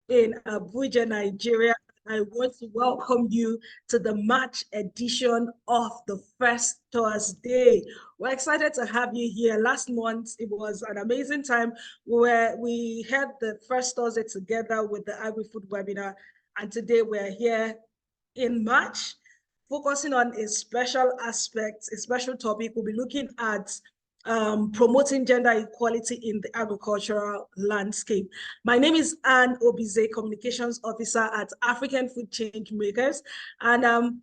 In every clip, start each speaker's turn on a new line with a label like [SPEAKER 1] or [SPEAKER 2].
[SPEAKER 1] in Abuja, Nigeria. I want to welcome you to the March edition of the First Thursday. We're excited to have you here. Last month, it was an amazing time where we had the First Thursday together with the Agri-Food webinar. And today we're here in March, focusing on a special aspect, a special topic. We'll be looking at promoting gender equality in the agricultural landscape. My name is Anne Obize, Communications Officer at African Food Change Makers, and I'm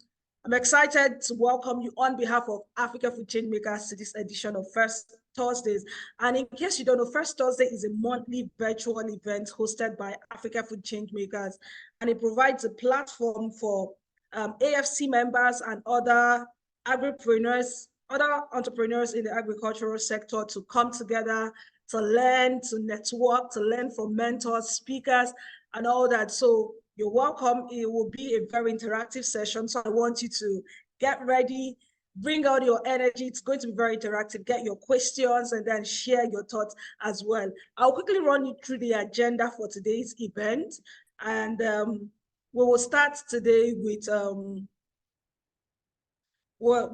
[SPEAKER 1] excited to welcome you on behalf of Africa Food Change Makers to this edition of First Thursdays. And in case you don't know, First Thursday is a monthly virtual event hosted by Africa Food Change Makers, and it provides a platform for AFC members and other agripreneurs, other entrepreneurs in the agricultural sector to come together, to learn, to network, to learn from mentors, speakers, and all that. So you're welcome. It will be a very interactive session. So I want you to get ready, bring out your energy. It's going to be very interactive. Get your questions and then share your thoughts as well. I'll quickly run you through the agenda for today's event. And we will start today with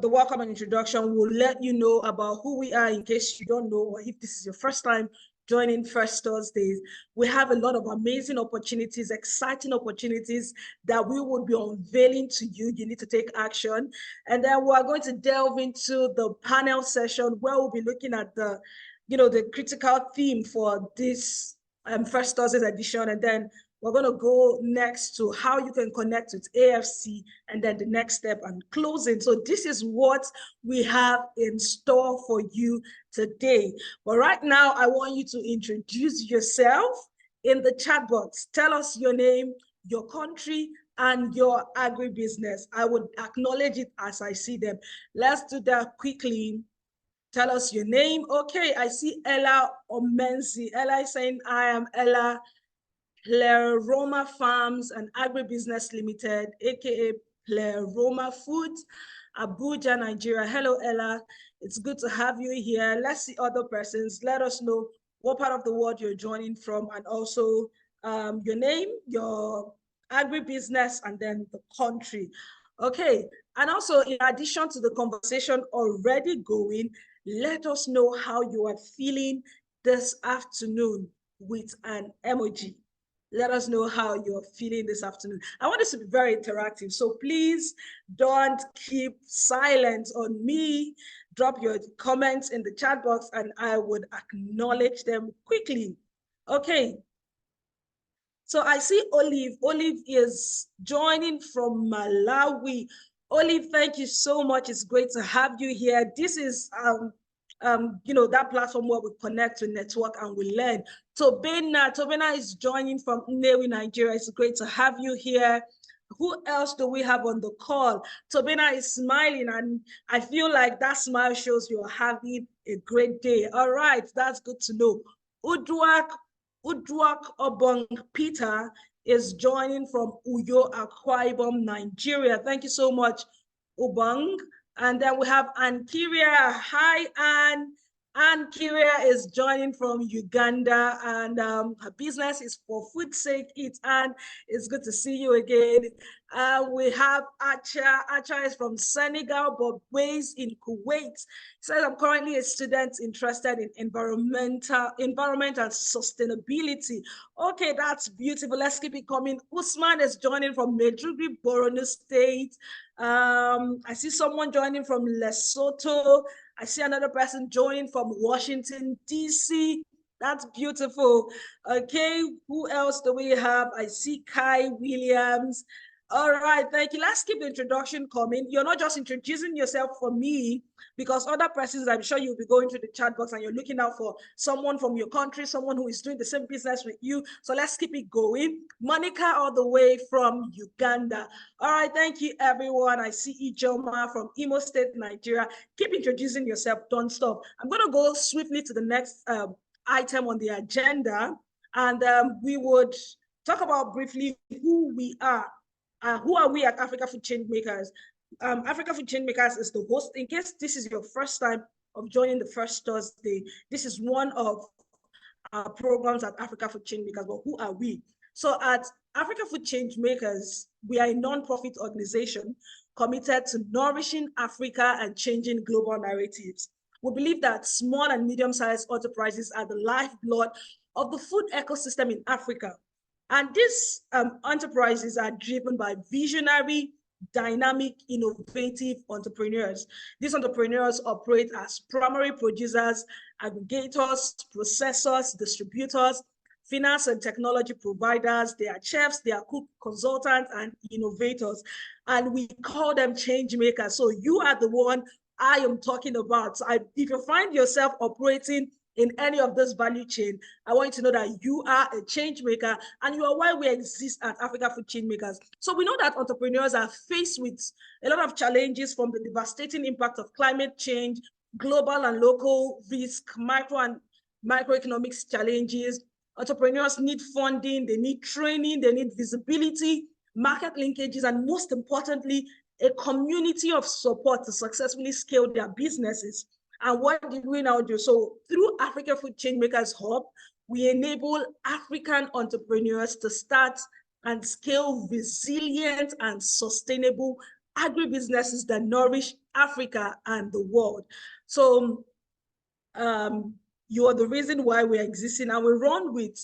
[SPEAKER 1] the welcome and introduction. Will let you know about who we are in case you don't know, or if this is your first time joining First Thursdays. We have a lot of amazing opportunities, exciting opportunities that we will be unveiling to you. You need to take action. And then we are going to delve into the panel session where we'll be looking at the critical theme for this First Thursdays edition. And then we're going to go next to how you can connect with AFC and then the next step and closing. So this is what we have in store for you today. But right now, I want you to introduce yourself in the chat box. Tell us your name, your country, and your agribusiness. I would acknowledge it as I see them. Let's do that quickly. Tell us your name. Okay, I see Ella Omenzi. Ella is saying, I am Ella Pleroma Farms and Agribusiness Limited, aka Pleroma Foods, Abuja, Nigeria. Hello, Ella. It's good to have you here. Let's see other persons. Let us know what part of the world you're joining from, and also your name, your agribusiness, and then the country. Okay. And also, in addition to the conversation already going, let us know how you are feeling this afternoon with an emoji. Let us know how you're feeling this afternoon. I want this to be very interactive, so please don't keep silent on me. Drop your comments in the chat box and I would acknowledge them quickly. Okay. So I see Olive. Olive is joining from Malawi. Olive, thank you so much. It's great to have you here. This is that platform where we connect, we network, and we learn. Tobena is joining from Nnewi, Nigeria. It's great to have you here. Who else do we have on the call? Tobena is smiling, and I feel like that smile shows you're having a great day. All right, that's good to know. Udwak Obong Peter is joining from Uyo, Akwa Ibom, Nigeria. Thank you so much, Ubang. And then we have Ann Kiria. Hi, Ann. Ann Kiria is joining from Uganda, and her business is For Food's Sake Eat. Ann, it's good to see you again. We have Acha. Acha is from Senegal, but based in Kuwait. Says, I'm currently a student interested in environment and sustainability. Okay, that's beautiful. Let's keep it coming. Usman is joining from Medjugorje, Borno State. I see someone joining from Lesotho. I see another person joining from Washington, D.C. That's beautiful. Okay, who else do we have? I see Kai Williams. All right, thank you. Let's keep the introduction coming. You're not just introducing yourself for me, because other persons, I'm sure you'll be going to the chat box and you're looking out for someone from your country, someone who is doing the same business with you. So let's keep it going. Monica, all the way from Uganda. All right, thank you, everyone. I see Ijoma from Imo State, Nigeria. Keep introducing yourself. Don't stop. I'm going to go swiftly to the next item on the agenda, and we would talk about briefly who we are. Who are we at Africa Food Change Makers? Africa Food Change Makers is the host. In case this is your first time of joining the First Thursday, this is one of our programs at Africa Food Change Makers. But who are we? So at Africa Food Changemakers, we are a non-profit organization committed to nourishing Africa and changing global narratives. We believe that small and medium-sized enterprises are the lifeblood of the food ecosystem in Africa. And these enterprises are driven by visionary, dynamic, innovative entrepreneurs. These entrepreneurs operate as primary producers, aggregators, processors, distributors, finance and technology providers. They are chefs, they are cook consultants and innovators. And we call them change makers. So you are the one I am talking about. So if you find yourself operating in any of this value chain, I want you to know that you are a change maker and you are why we exist at Africa Food Changemakers. So we know that entrepreneurs are faced with a lot of challenges, from the devastating impact of climate change, global and local risk, micro and microeconomics challenges. Entrepreneurs need funding, they need training, they need visibility, market linkages, and most importantly, a community of support to successfully scale their businesses. And what did we now do? So through Africa Food Changemakers Hub, we enable African entrepreneurs to start and scale resilient and sustainable agribusinesses that nourish Africa and the world. So you are the reason why we're existing, and we run with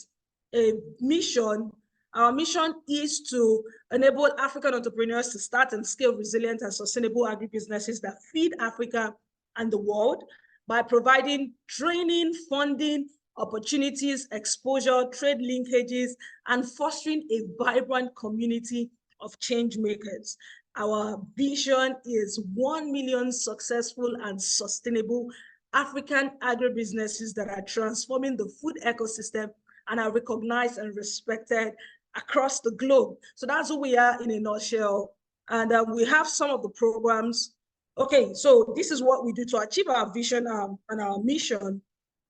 [SPEAKER 1] a mission. Our mission is to enable African entrepreneurs to start and scale resilient and sustainable agribusinesses that feed Africa and the world by providing training, funding, opportunities, exposure, trade linkages, and fostering a vibrant community of change makers. Our vision is 1 million successful and sustainable African agribusinesses that are transforming the food ecosystem and are recognized and respected across the globe. So that's who we are in a nutshell. And we have some of the programs. Okay, so this is what we do to achieve our vision and our mission.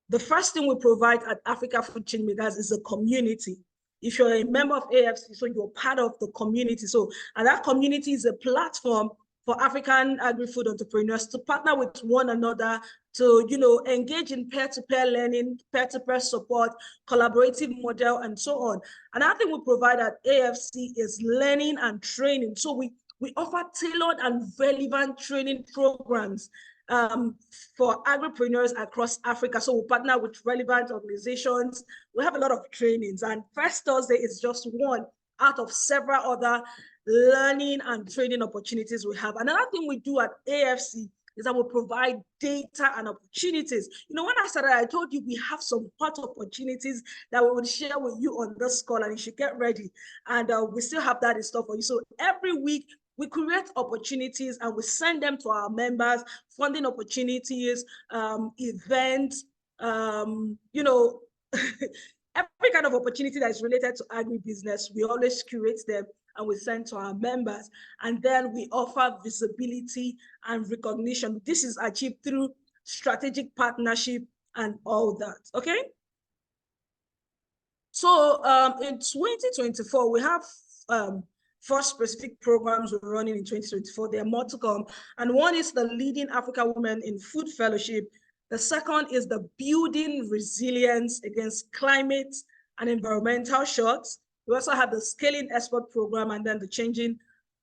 [SPEAKER 1] The first thing we provide at Africa Food Changemakers is a community. If you're a member of AFC, so you're part of the community. So, and that community is a platform for African agri-food entrepreneurs to partner with one another, to engage in peer-to-peer learning, peer-to-peer support, collaborative model, and so on. Another thing we provide at AFC is learning and training. So we offer tailored and relevant training programs for agripreneurs across Africa. So we partner with relevant organizations. We have a lot of trainings, and First Thursday is just one out of several other learning and training opportunities we have. Another thing we do at AFC is that we provide data and opportunities. When I started, I told you we have some hot opportunities that we will share with you on this call, and you should get ready. And we still have that in store for you. So every week, we create opportunities and we send them to our members, funding opportunities, events, every kind of opportunity that is related to agribusiness. We always curate them and we send to our members. And then we offer visibility and recognition. This is achieved through strategic partnership and all that, okay? So in 2024, we have 4 specific programs we're running in 2024. There are more to come. And one is the Leading African Women in Food Fellowship. The second is the Building Resilience Against Climate and Environmental Shocks. We also have the Scaling Export Program, and then the Changing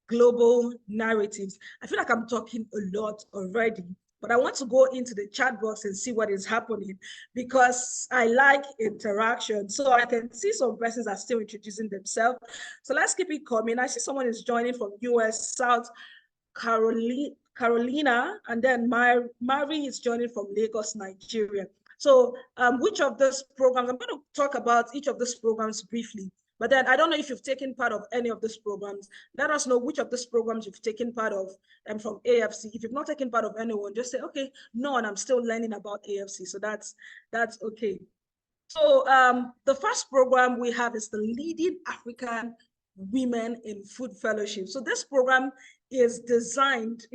[SPEAKER 1] Global Narratives. I feel like I'm talking a lot already, but I want to go into the chat box and see what is happening, because I like interaction. So I can see some persons are still introducing themselves. So let's keep it coming. I see someone is joining from US, South Carolina, and then Mary is joining from Lagos, Nigeria. So which of these programs, I'm going to talk about each of these programs briefly. But then I don't know if you've taken part of any of these programs. Let us know which of these programs you've taken part of from AFC. If you've not taken part of anyone, just say, okay, no, and I'm still learning about AFC. So that's okay. So the first program we have is the Leading African Women in Food Fellowship. So this program is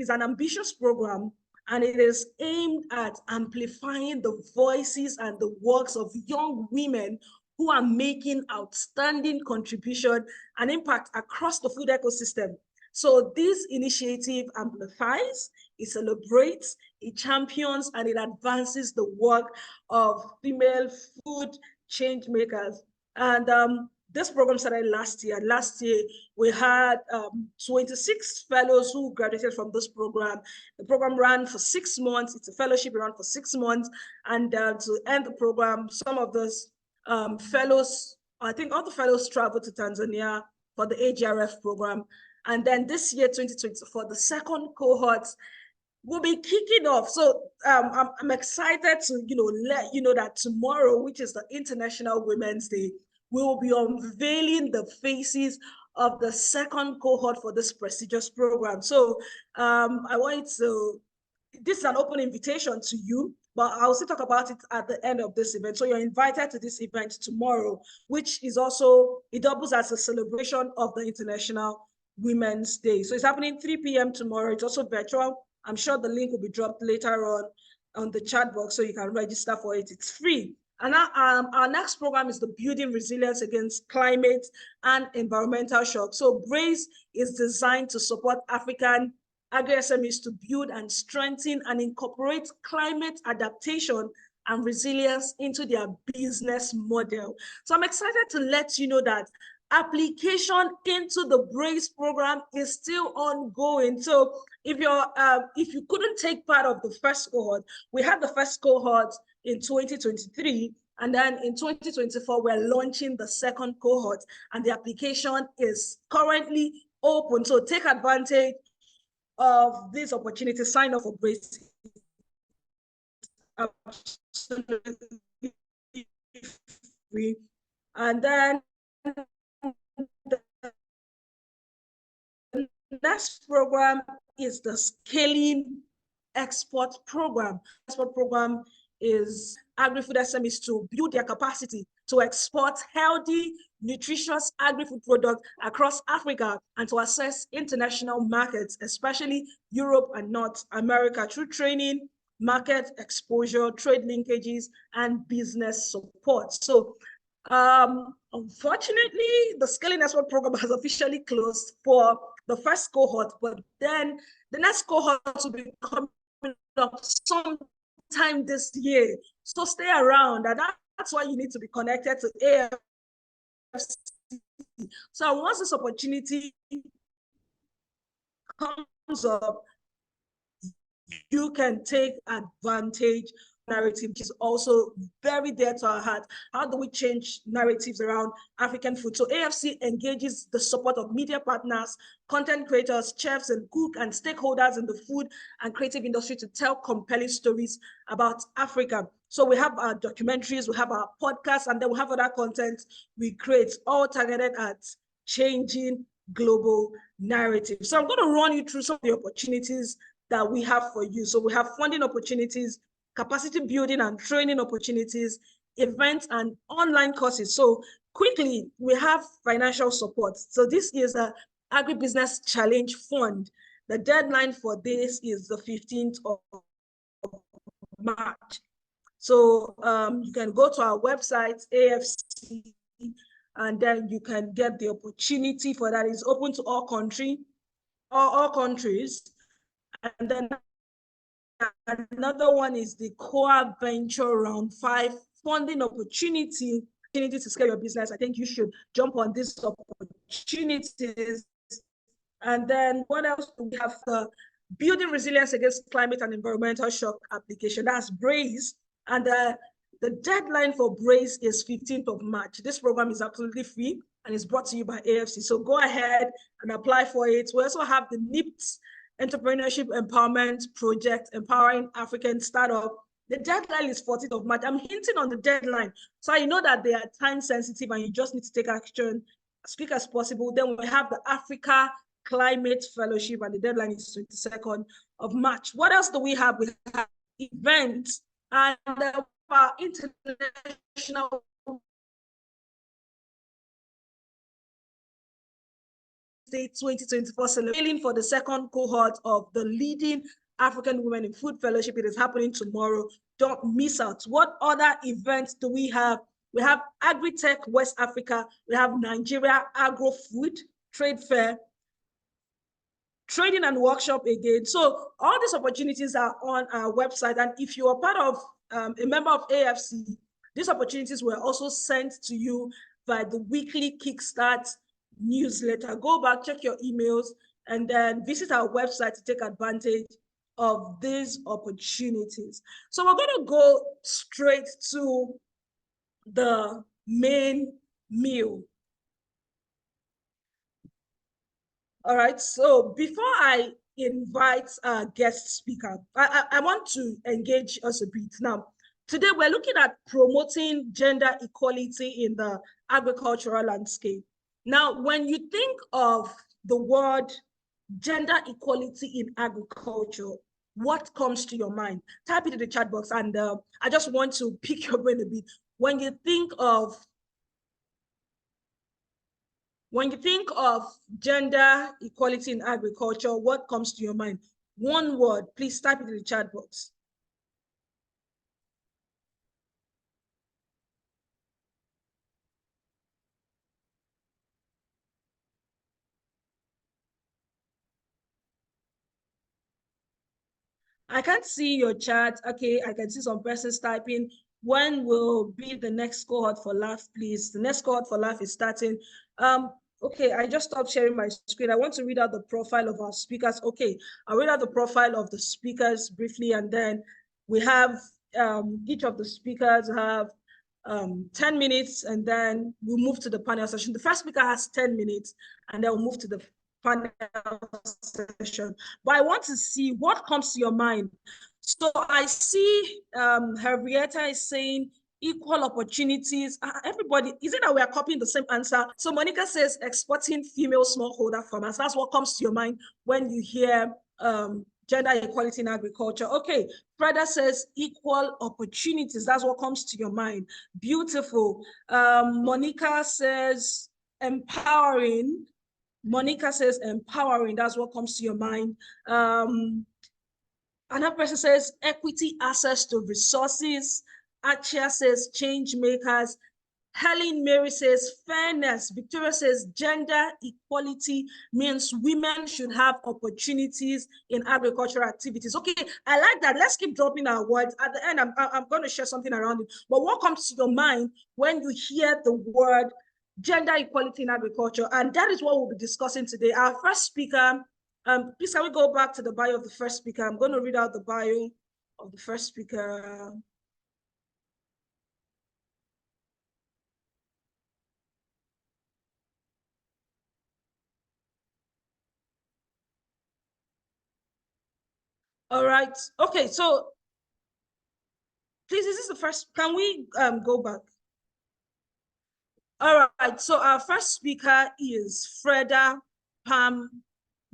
[SPEAKER 1] an ambitious program, and it is aimed at amplifying the voices and the works of young women who are making outstanding contribution and impact across the food ecosystem. So this initiative amplifies, it celebrates, it champions, and it advances the work of female food change makers. And this program started last year. Last year, we had 26 fellows who graduated from this program. The program ran for 6 months. It's a fellowship, it ran for 6 months. And to end the program, some of those fellows, I think all the fellows traveled to Tanzania for the AGRF program. And then this year, 2024, the second cohort will be kicking off. So I'm excited to, let you know that tomorrow, which is the International Women's Day, we will be unveiling the faces of the second cohort for this prestigious program. So I want to, this is an open invitation to you, but I'll still talk about it at the end of this event. So you're invited to this event tomorrow, which is also, it doubles as a celebration of the International Women's Day. So it's happening 3 p.m. tomorrow. It's also virtual. I'm sure the link will be dropped later on the chat box so you can register for it. It's free. And our next program is the Building Resilience Against Climate and Environmental Shock. So BRACE is designed to support African agri-SMEs to build and strengthen and incorporate climate adaptation and resilience into their business model. So I'm excited to let you know that application into the BRACE program is still ongoing. So if you couldn't take part of the first cohort, we had the first cohort in 2023, and then in 2024 we're launching the second cohort, and the application is currently open. So take advantage of this opportunity. Sign up for BRACE. Absolutely free. And then the next program is the Scaling Export Program. Export program is agri-food SMEs to build their capacity to export healthy, nutritious agri-food products across Africa and to access international markets, especially Europe and North America, through training, market exposure, trade linkages, and business support. So unfortunately, the Scaling Export Program has officially closed for the first cohort, but then the next cohort will be coming up sometime this year. So stay around, and that's why you need to be connected to AFC. So once this opportunity comes up, you can take advantage. Narrative, which is also very dear to our heart. How do we change narratives around African food? So AFC engages the support of media partners, content creators, chefs and cook and stakeholders in the food and creative industry to tell compelling stories about Africa. So we have our documentaries, we have our podcasts, and then we have other content we create, all targeted at changing global narratives. So I'm going to run you through some of the opportunities that we have for you. So we have funding opportunities, capacity building and training opportunities, events and online courses. So quickly, we have financial support. So this is a Agribusiness Challenge Fund. The deadline for this is the 15th of March. So you can go to our website, AFC, and then you can get the opportunity for that. It's open to all countries. And then another one is the Core Venture Round 5 funding opportunity to scale your business. I think you should jump on these opportunities. And then what else do we have? The Building Resilience Against Climate and Environmental Shock application. That's BRACE. And the deadline for BRACE is 15th of March. This program is absolutely free and is brought to you by AFC. So go ahead and apply for it. We also have the NIPT Entrepreneurship Empowerment Project, Empowering African Startup. The deadline is 14th of March. I'm hinting on the deadline, so I know that they are time sensitive and you just need to take action as quick as possible. Then we have the Africa Climate Fellowship, and the deadline is 22nd of March. What else do we have? We have events and our international 2024 celebrating for the second cohort of the Leading African Women in Food Fellowship. It is happening tomorrow. Don't miss out. What other events do we have? We have Agritech West Africa. We have Nigeria Agro Food Trade Fair, training and workshop again. So all these opportunities are on our website. And if you are part of a member of AFC, these opportunities were also sent to you by the weekly Kickstart newsletter. Go back, check your emails, and then visit our website to take advantage of these opportunities. So we're going to go straight to the main meal. All right, so before I invite our guest speaker, I want to engage us a bit. Now, today we're looking at promoting gender equality in the agricultural landscape. Now, when you think of the word gender equality in agriculture, what comes to your mind? Type it in the chat box, and I just want to pick your brain a bit. When you think of gender equality in agriculture, what comes to your mind? One word, please type it in the chat box. I can't see your chat. Okay, I can see some persons typing. When will be the next cohort for LAF, please? The next cohort for LAF is starting. Okay, I just stopped sharing my screen. I want to read out the profile of our speakers. Okay, I'll read out the profile of the speakers briefly, and then we have each of the speakers have 10 minutes, and then we'll move to the panel session. The first speaker has 10 minutes, and then we'll move to the panel session. But I want to see what comes to your mind. So I see Henrietta is saying equal opportunities. Everybody, is it that we are copying the same answer? So Monica says exporting female smallholder farmers. That's what comes to your mind when you hear gender equality in agriculture. Okay, Freda says equal opportunities. That's what comes to your mind. Beautiful. Monica says empowering. Monica says empowering. That's what comes to your mind. Another person says equity, access to resources. Achia says change makers. Helen Mary says fairness. Victoria says gender equality means women should have opportunities in agricultural activities. Okay, I like that. Let's keep dropping our words. At the end, I'm going to share something around it. But what comes to your mind when you hear the word gender equality in agriculture? And that is what we'll be discussing today. Our first speaker, please can we go back to the bio of the first speaker? I'm going to read out the bio of the first speaker. All right. Okay, so please, is this the first? Can we go back? All right, so our first speaker is Freda Pam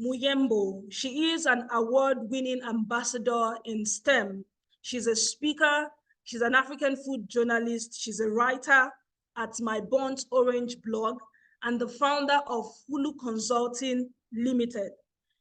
[SPEAKER 1] Muyembo. She is an award-winning ambassador in STEM. She's a speaker, she's an African food journalist, she's a writer at My Burnt Orange blog, and the founder of Hulu Consulting Limited.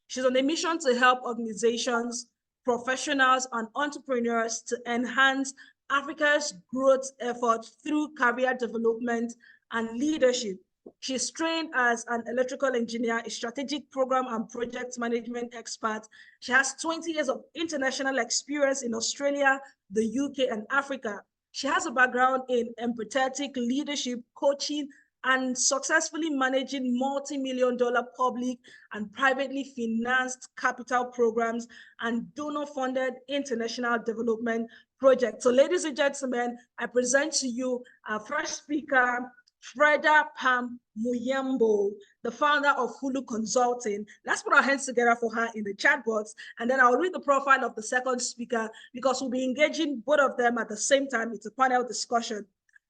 [SPEAKER 1] She's on a mission to help organizations, professionals, and entrepreneurs to enhance Africa's growth efforts through career development and leadership. She's trained as an electrical engineer, a strategic program and project management expert. She has 20 years of international experience in Australia, the UK, and Africa. She has a background in empathetic leadership, coaching, and successfully managing multi-million-dollar public and privately financed capital programs and donor-funded international development projects. So ladies and gentlemen, I present to you our first speaker, Freda Pam Muyembo, the founder of Hulu Consulting. Let's put our hands together for her in the chat box, and then I'll read the profile of the second speaker because we'll be engaging both of them at the same time. It's a panel discussion.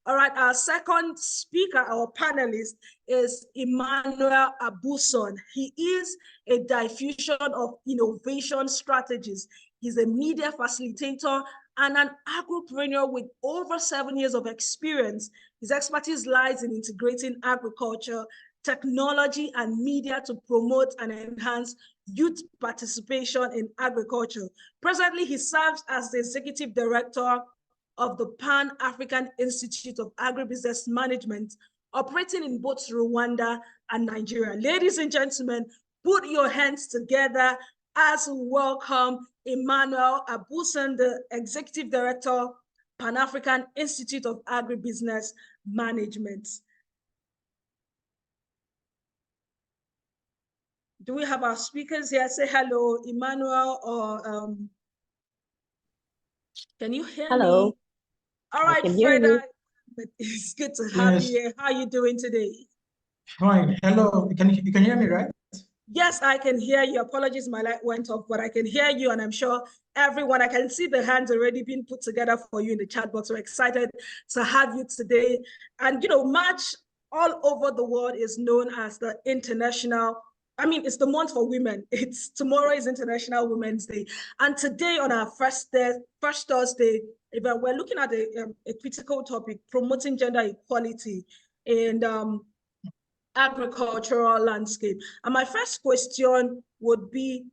[SPEAKER 1] All right, our second speaker, our panelist, is Emmanuel Abuson. He is a diffusion of innovation strategies. He's a media facilitator and an agripreneur with over 7 years of experience. His expertise lies in integrating agriculture, technology, and media to promote and enhance youth participation in agriculture. Presently, he serves as the executive director of the Pan-African Institute of Agribusiness Management, operating in both Rwanda and Nigeria. Ladies and gentlemen, put your hands together as we welcome Emmanuel Abuson, the Executive Director, Pan-African Institute of Agribusiness Management. Do we have our speakers here? Say hello, Emmanuel, or can you hear
[SPEAKER 2] Hello.
[SPEAKER 1] me? All right, Freda, it's good to have you here. How are you doing today?
[SPEAKER 3] Fine. Hello. You can hear me, right?
[SPEAKER 1] Yes, I can hear you. Apologies, my light went off, but I can hear you, and I'm sure everyone, I can see the hands already being put together for you in the chat box. We're excited to have you today. And, you know, March all over the world is known as the International, I mean, it's the month for women. Tomorrow is International Women's Day. And today on our first Thursday event, we're looking at a critical topic, promoting gender equality and agricultural landscape. And my first question would be,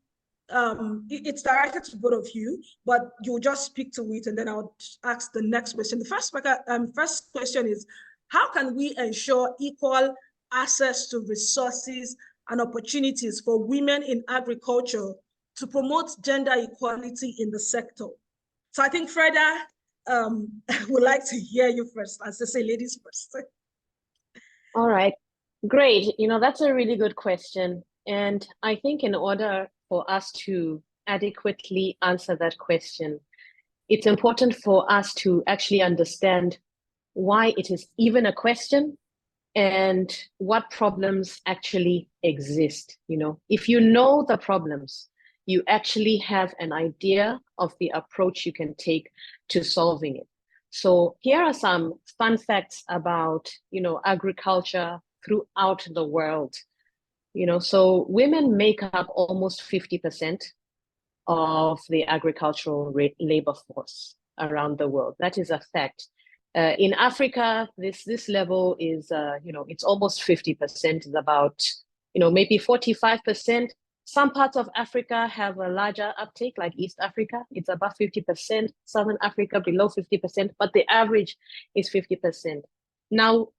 [SPEAKER 1] it's directed to both of you, but you'll just speak to it and then I'll ask the next question. The first question is, how can we ensure equal access to resources and opportunities for women in agriculture to promote gender equality in the sector? So I think Freda would like to hear you first, as they say, ladies first.
[SPEAKER 2] All right, great. You know, that's a really good question. And I think in order for us to adequately answer that question, it's important for us to actually understand why it is even a question and what problems actually exist. You know, if you know the problems, you actually have an idea of the approach you can take to solving it. So here are some fun facts about, you know, agriculture throughout the world. You know, so women make up almost 50% of the agricultural labor force around the world. That is a fact. In Africa, this level is, you know, it's almost 50%. It's about, you know, maybe 45%. Some parts of Africa have a larger uptake, like East Africa. It's above 50%. Southern Africa below 50%, but the average is 50%. Now,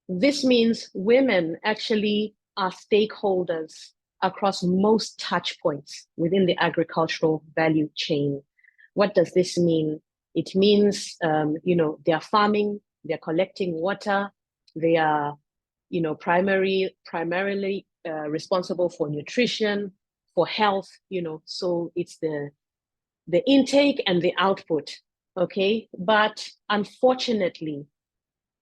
[SPEAKER 2] this means women actually are stakeholders across most touch points within the agricultural value chain. What does this mean? It means, you know, they are farming, they're collecting water, they are, you know, primarily responsible for nutrition, for health, you know, so it's the intake and the output, okay? But unfortunately,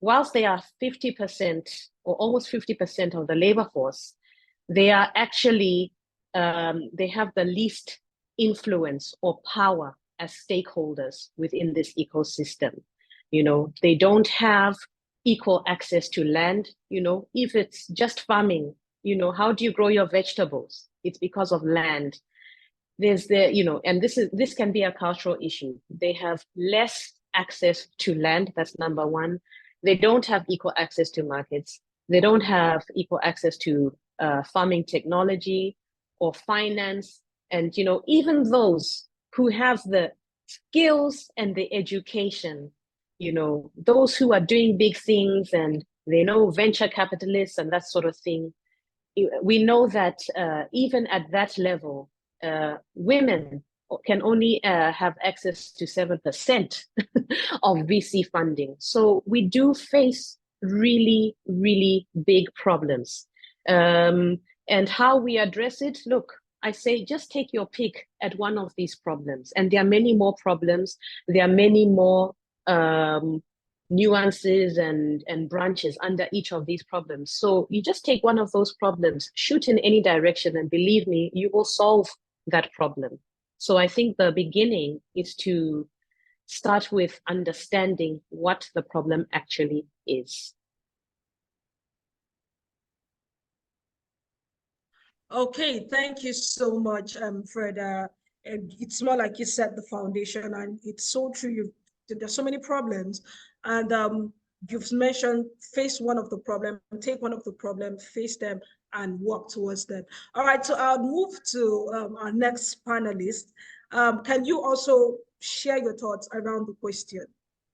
[SPEAKER 2] whilst they are 50% or almost 50% of the labor force, they are actually, they have the least influence or power as stakeholders within this ecosystem. You know, they don't have equal access to land. You know, if it's just farming, you know, how do you grow your vegetables? It's because of land. There's the, you know, and this can be a cultural issue. They have less access to land, that's number one. They don't have equal access to markets. They don't have equal access to farming technology or finance. And, you know, even those who have the skills and the education, you know, those who are doing big things and they know venture capitalists and that sort of thing, we know that even at that level, women can only have access to 7% of VC funding. So we do face really, really big problems. And how we address it, look, I say just take your pick at one of these problems. And there are many more problems. There are many more nuances and branches under each of these problems. So you just take one of those problems, shoot in any direction, and believe me, you will solve that problem. So I think the beginning is to start with understanding what the problem actually is.
[SPEAKER 1] Okay, thank you so much, Freda. And it's more like you set the foundation, and it's so true. There's so many problems, and you've mentioned face one of the problem, take one of the problem, face them, and work towards them. All right, so I'll move to our next panelist. Can you also share your thoughts around the question?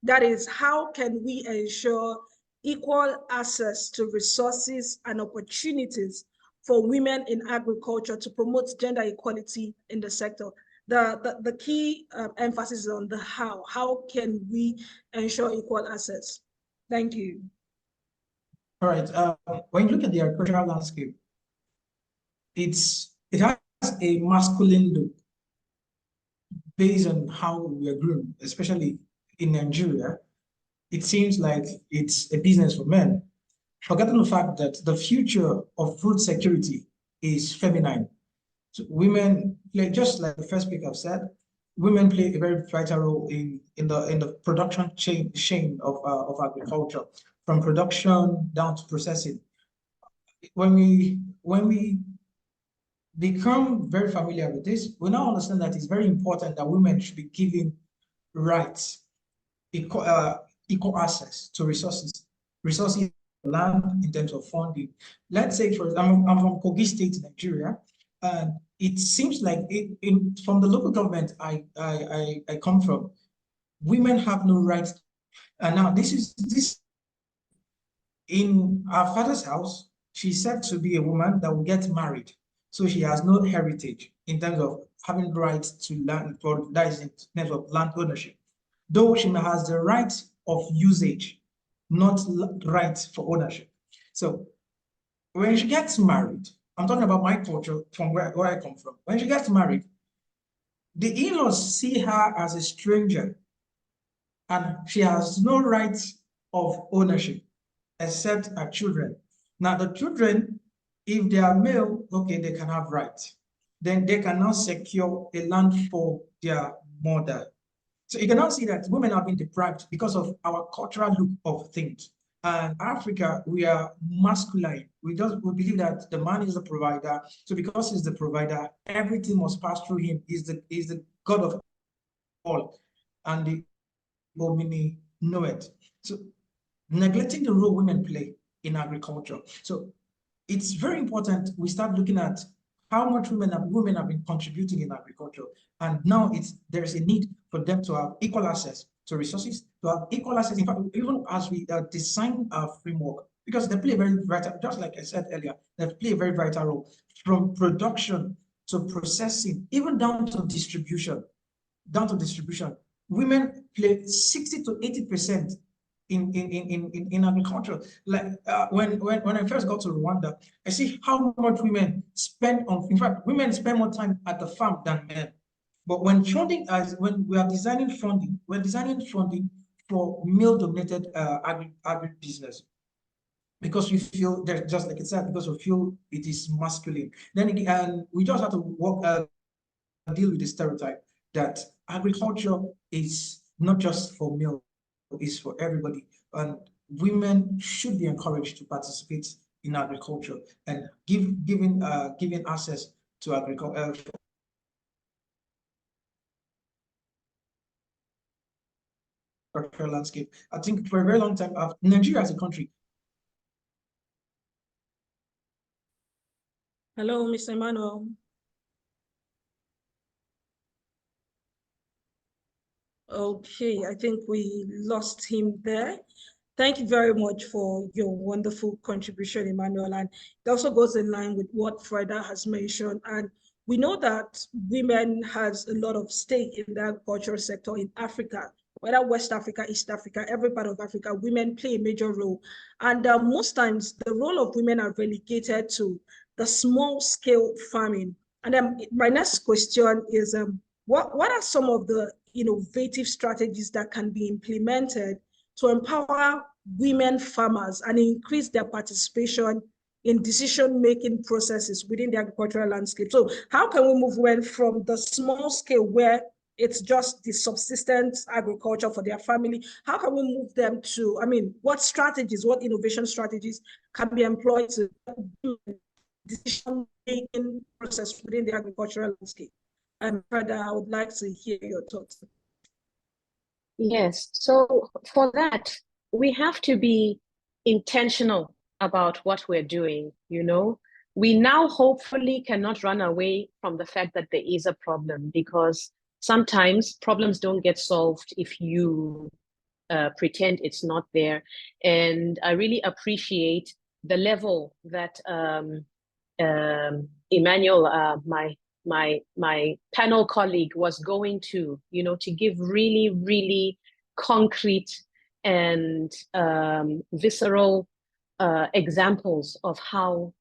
[SPEAKER 1] That is, how can we ensure equal access to resources and opportunities for women in agriculture to promote gender equality in the sector? The key emphasis is on the how. How can we ensure equal access? Thank you.
[SPEAKER 3] All right. When you look at the agricultural landscape, it has a masculine look based on how we are groomed, especially in Nigeria. It seems like it's a business for men, forgetting the fact that the future of food security is feminine. So women play, just like the first speaker said, women play a very vital role in the production chain of agriculture, from production down to processing. When we become very familiar with this, we now understand that it's very important that women should be given rights, equal access to resources, land in terms of funding. Let's say, for example, I'm from Kogi State, Nigeria, and it seems like from the local government I come from, women have no rights. And now this in our father's house. She's said to be a woman that will get married, so she has no heritage in terms of having rights to land, for that is in terms of land ownership. Though she has the right of usage, not right for ownership. So when she gets married, I'm talking about my culture from where I come from. When she gets married, the in-laws see her as a stranger, and she has no right of ownership except her children. Now, the children, if they are male, okay, they can have rights. Then they can now secure a land for their mother. So you can now see that women have been deprived because of our cultural look of things. And Africa, we are masculine. We believe that the man is the provider. So because he's the provider, everything must pass through him. He's the God of all, and the Omni know it. So neglecting the role women play in agriculture. So it's very important we start looking at how much women have been contributing in agriculture. And now there's a need for them to have equal access to resources, to have equal access, in fact, even as we design our framework, because they play a very vital, just like I said earlier, they play a very vital role from production to processing, even down to distribution. Women play 60 to 80% in agriculture. Like when I first got to Rwanda, I see how much women spend on. In fact, women spend more time at the farm than men. But when we are designing funding, we're designing funding for male-dominated agribusiness, because we feel that, just like it said, because we feel it is masculine. Then again, we just have to deal with the stereotype that agriculture is not just for male, it's for everybody, and women should be encouraged to participate in agriculture and giving access to agriculture. Landscape. I think for a very long time, Nigeria as a country.
[SPEAKER 1] Hello, Mr. Emmanuel. Okay, I think we lost him there. Thank you very much for your wonderful contribution, Emmanuel. And it also goes in line with what Freda has mentioned. And we know that women has a lot of stake in the agricultural sector in Africa, whether West Africa, East Africa, every part of Africa, women play a major role. And most times the role of women are relegated to the small scale farming. And then my next question is, what are some of the innovative strategies that can be implemented to empower women farmers and increase their participation in decision-making processes within the agricultural landscape? So how can we move women from the small scale where it's just the subsistence agriculture for their family? How can we move them to, what strategies, what innovation strategies can be employed to decision-making process within the agricultural landscape? And further, I would like to hear your thoughts.
[SPEAKER 2] Yes, so for that, we have to be intentional about what we're doing, We now hopefully cannot run away from the fact that there is a problem, because sometimes problems don't get solved if you pretend it's not there. And I really appreciate the level that Emmanuel, my panel colleague, was going to give really, really concrete and visceral examples of how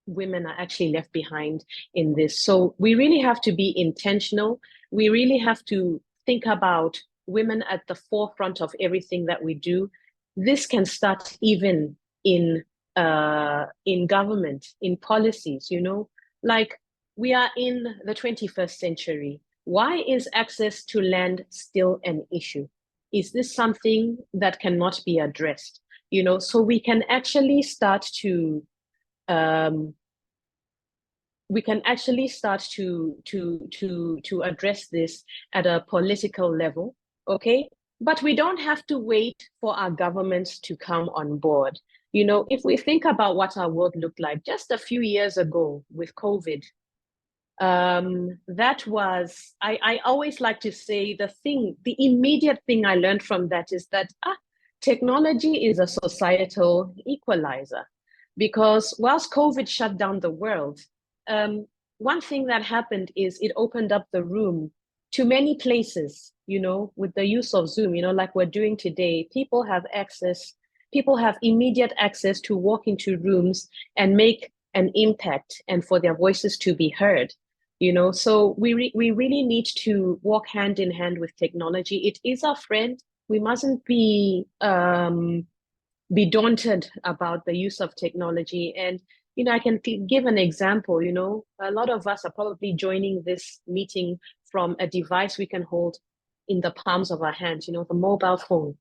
[SPEAKER 2] women are actually left behind in this. So we really have to be intentional. We really have to think about women at the forefront of everything that we do. This can start even in government, in policies, you know, like we are in the 21st century. Why is access to land still an issue? Is this something that cannot be addressed? You know, so we can actually start to address this at a political level, okay? But we don't have to wait for our governments to come on board. You know, if we think about what our world looked like just a few years ago with COVID, that was, I always like to say the immediate thing I learned from that is that technology is a societal equalizer. Because whilst COVID shut down the world, one thing that happened is it opened up the room to many places, you know, with the use of Zoom, you know, like we're doing today. People have immediate access to walk into rooms and make an impact and for their voices to be heard, you know. So we really need to walk hand in hand with technology. It is our friend. We mustn't be daunted about the use of technology. And, you know, I can give an example. You know, a lot of us are probably joining this meeting from a device we can hold in the palms of our hands, you know, the mobile phone.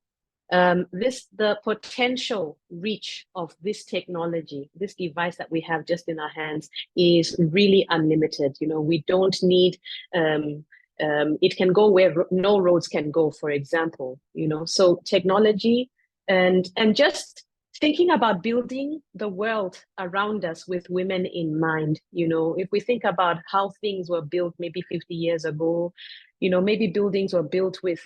[SPEAKER 2] The potential reach of this technology, this device that we have just in our hands, is really unlimited. You know, we don't need, it can go where no roads can go, for example, you know. So technology and just thinking about building the world around us with women in mind. You know, if we think about how things were built maybe 50 years ago, you know, maybe buildings were built with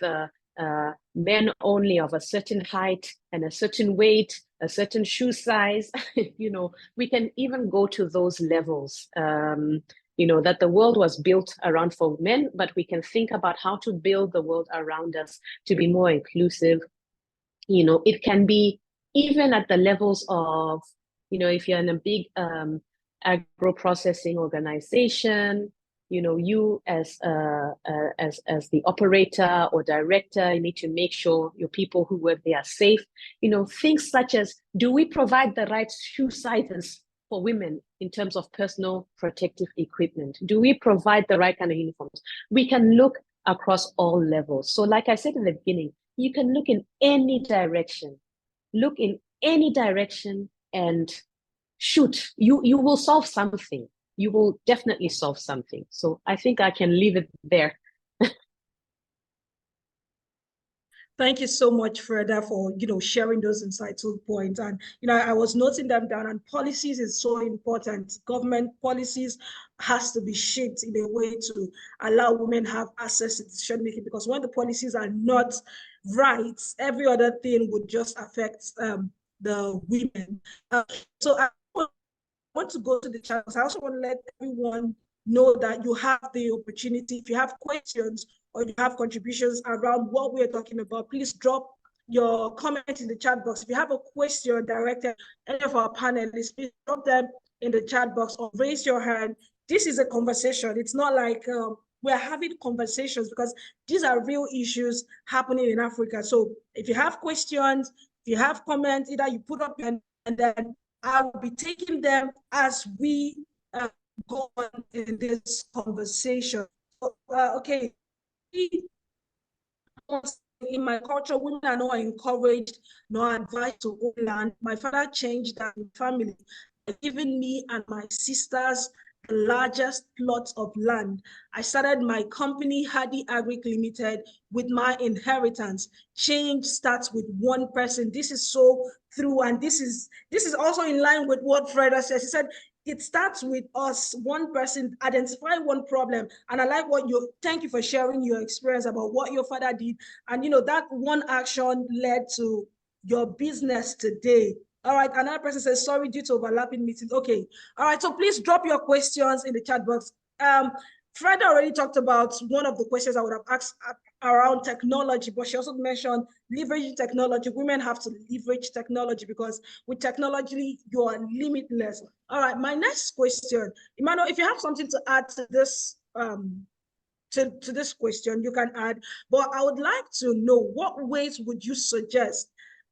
[SPEAKER 2] men only of a certain height and a certain weight, a certain shoe size. You know, we can even go to those levels, you know, that the world was built around for men, but we can think about how to build the world around us to be more inclusive. You know, it can be even at the levels of, you know, if you're in a big agro-processing organization, you know, you as the operator or director, you need to make sure your people who work there are safe. You know, things such as, do we provide the right shoe sizes for women in terms of personal protective equipment? Do we provide the right kind of uniforms? We can look across all levels. So like I said in the beginning, you can look in any direction. Look in any direction and shoot. You will solve something. You will definitely solve something. So I think I can leave it there.
[SPEAKER 1] Thank you so much, Freda, for, you know, sharing those insightful points. And, you know, I was noting them down, and policies is so important. Government policies has to be shaped in a way to allow women have access to decision making, because when the policies are not right, every other thing would just affect the women. So I want to go to the chat. I also want to let everyone know that you have the opportunity. If you have questions or you have contributions around what we're talking about, please drop your comment in the chat box. If you have a question directed at any of our panelists, please drop them in the chat box or raise your hand. This is a conversation. It's not like we're having conversations, because these are real issues happening in Africa. So if you have questions, if you have comments, either you put up and then I will be taking them as we go on in this conversation. So, okay. In my culture, women are not encouraged nor advised to own land. My father changed that in family by giving me and my sisters the largest plots of land. I started my company, Hardy Agric Limited, with my inheritance. Change starts with one person. This is so true, and this is also in line with what Freda says. He said, it starts with us, one person, identify one problem. And I like thank you for sharing your experience about what your father did. And, you know, that one action led to your business today. All right, another person says, sorry, due to overlapping meetings. Okay, all right, so please drop your questions in the chat box. Freda already talked about one of the questions I would have asked around technology, but she also mentioned leveraging technology. Women have to leverage technology because with technology, you are limitless. All right, my next question, Emmanuel, if you have something to add to this, to this question, you can add, but I would like to know what ways would you suggest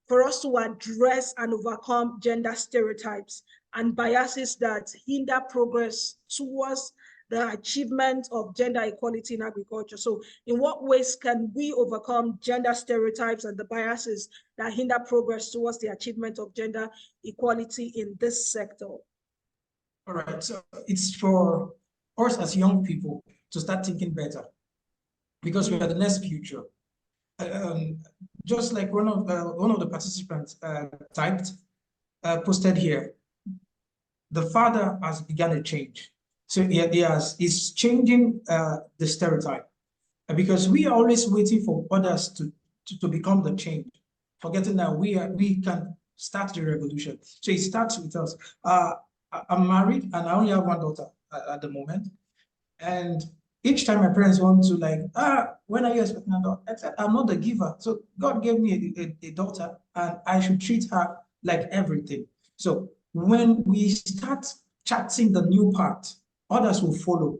[SPEAKER 1] for us to address and overcome gender stereotypes and biases that hinder progress towards the achievement of gender equality in agriculture. So in what ways can we overcome gender stereotypes and the biases that hinder progress towards the achievement of gender equality in this sector?
[SPEAKER 3] All right, so it's for us as young people to start thinking better because we are the next future. Just like one of the participants typed, posted here, the father has begun a change. So he's changing the stereotype because we are always waiting for others to become the change, forgetting that we can start the revolution. So it starts with us. I'm married and I only have one daughter at the moment. And each time my parents want to like, when are you expecting a daughter? I said, I'm not the giver. So God gave me a daughter and I should treat her like everything. So when we start charting the new path, others will follow.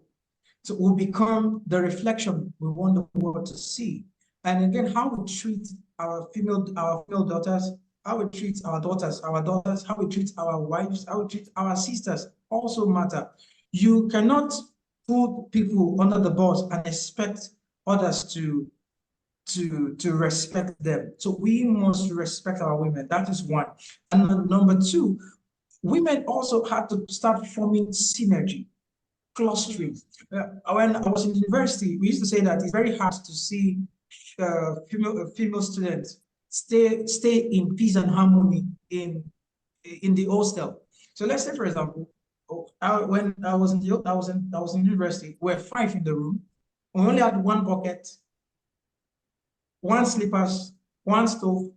[SPEAKER 3] So we'll become the reflection we want the world to see. And again, how we treat our female daughters, how we treat our daughters, how we treat our wives, how we treat our sisters also matter. You cannot put people under the bus and expect others to respect them. So we must respect our women. That is one. And number two, women also have to start forming synergy, clustering. When I was in university, we used to say that it's very hard to see female students stay in peace and harmony in the hostel. So let's say, for example, when I was in university, we were 5 in the room. We only had 1 bucket, 1 slippers, 1 stove,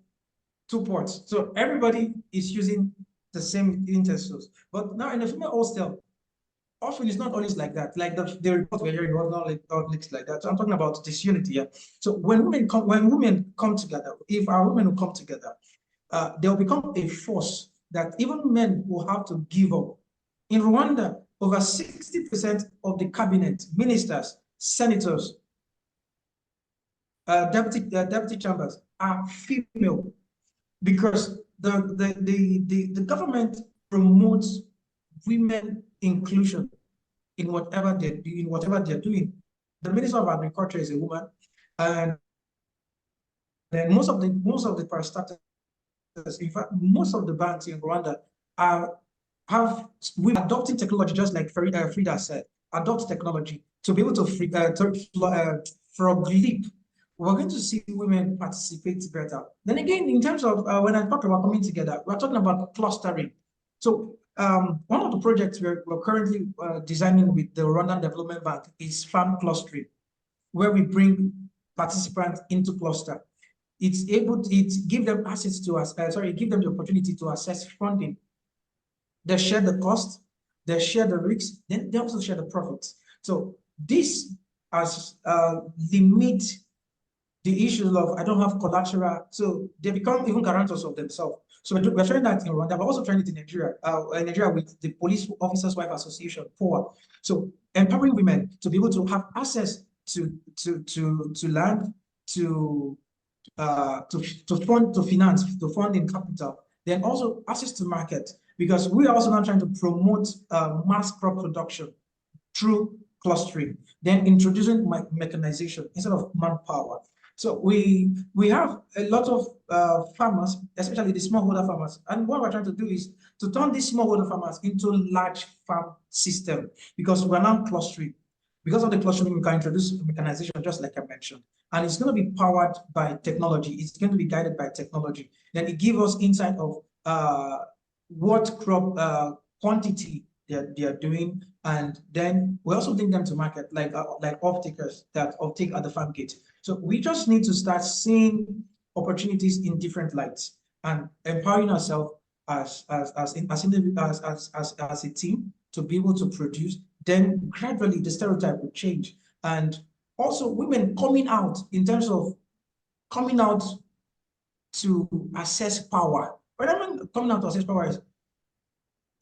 [SPEAKER 3] 2 pots. So everybody is using the same utensils. But now in the female hostel, often it's not always like that. Like the report we're hearing was not like that. So I'm talking about disunity here. So when women come together, if our women will come together, they'll become a force that even men will have to give up. In Rwanda, over 60% of the cabinet, ministers, senators, deputy chambers are female because the government promotes women inclusion in whatever they're doing. The Minister of Agriculture is a woman, and then most of the parastatals, in fact, most of the banks in Rwanda have adopting technology, just like Frida said, adopt technology to be able to frog leap. We're going to see women participate better. Then again, in terms of when I talk about coming together, we're talking about clustering. So one of the projects we're currently designing with the Rwandan Development Bank is farm clustering, where we bring participants into cluster. It gives them access to give them the opportunity to access funding. They share the cost, they share the risks, then they also share the profits. So this has limit the issue of I don't have collateral, so they become even guarantors of themselves. So we're trying that in Rwanda, but also trying it in Nigeria with the Police Officers' Wife Association, POA. So empowering women to be able to have access to land, to funding capital, then also access to market, because we are also now trying to promote mass crop production through clustering, then introducing mechanization instead of manpower. So we have a lot of farmers, especially the smallholder farmers, and what we're trying to do is to turn these smallholder farmers into large farm system, because we're now clustering. Because of the clustering, we can introduce mechanization, just like I mentioned, and it's going to be powered by technology. It's going to be guided by technology. Then it gives us insight of what crop quantity they are doing, and then we also bring them to market, like off-takers that off-take at the farm gate. So we just need to start seeing opportunities in different lights and empowering ourselves as a team to be able to produce then gradually the stereotype will change. And also women coming out in terms of coming out to access power. What I mean coming out to access power is,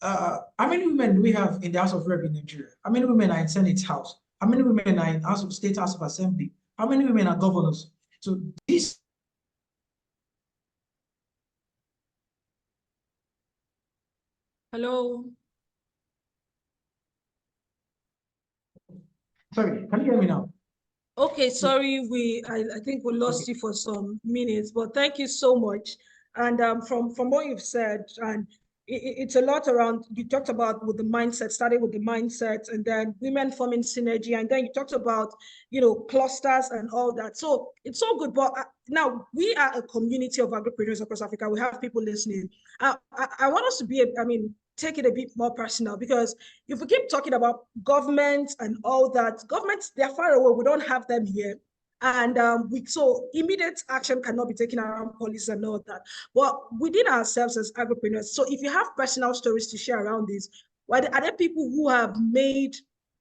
[SPEAKER 3] how many women do we have in the House of Rep in Nigeria? How many women are in Senate House? How many women are in House of State, House of Assembly? How many women are governors? So this.
[SPEAKER 1] Hello.
[SPEAKER 3] Sorry, can you hear me now?
[SPEAKER 1] Okay, sorry, I think we lost you for some minutes, but thank you so much. And from what you've said, and it's a lot around, you talked about with the mindset, starting with the mindset, and then women forming synergy, and then you talked about, clusters and all that. So it's so good. But now we are a community of agripreneurs across Africa. We have people listening. I want us to be, take it a bit more personal, because if we keep talking about government and all that, governments, they're far away. We don't have them here. And so immediate action cannot be taken around policy and all that. But within ourselves as agripreneurs, so if you have personal stories to share around this, are there people who have made,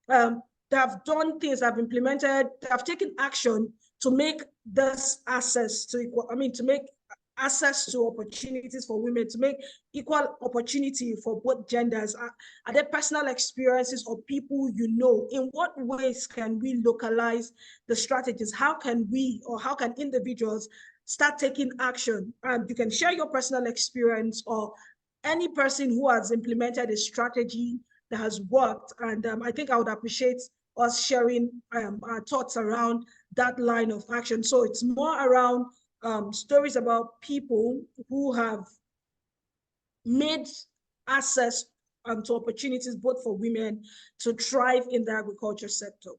[SPEAKER 1] that have done things, that have implemented, that have taken action to make this access to equal, to make access to opportunities for women, to make equal opportunity for both genders? Are there personal experiences or people in what ways can we localize the strategies? How can we, or how can individuals start taking action? And you can share your personal experience, or any person who has implemented a strategy that has worked. And I think I would appreciate us sharing our thoughts around that line of action. So it's more around stories about people who have made access to opportunities both for women to thrive in the agriculture sector.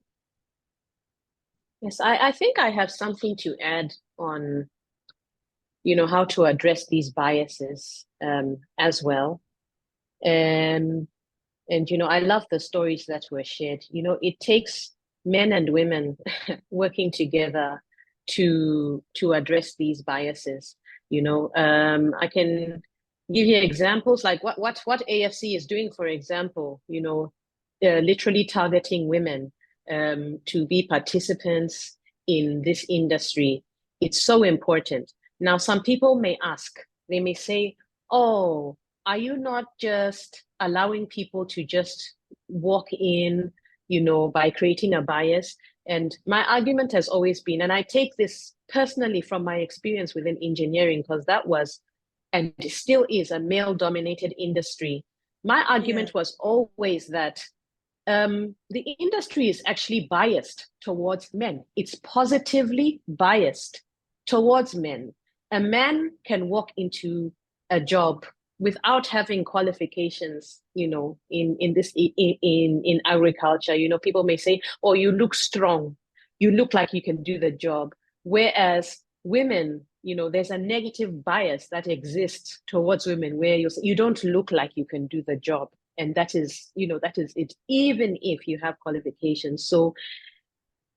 [SPEAKER 2] Yes, I think I have something to add on, how to address these biases as well. And I love the stories that were shared. It takes men and women working together to address these biases. I can give you examples like what AFC is doing, for example. Literally targeting women to be participants in this industry. It's so important. Now, some people may ask, they may say, "Oh, are you not just allowing people to just walk in, by creating a bias?" And my argument has always been, and I take this personally from my experience within engineering, because that was, and still is, a male-dominated industry. My argument was always that the industry is actually biased towards men. It's positively biased towards men. A man can walk into a job without having qualifications, in agriculture. People may say, "Oh, you look strong. You look like you can do the job." Whereas women, there's a negative bias that exists towards women, where you don't look like you can do the job. And that is it, even if you have qualifications. So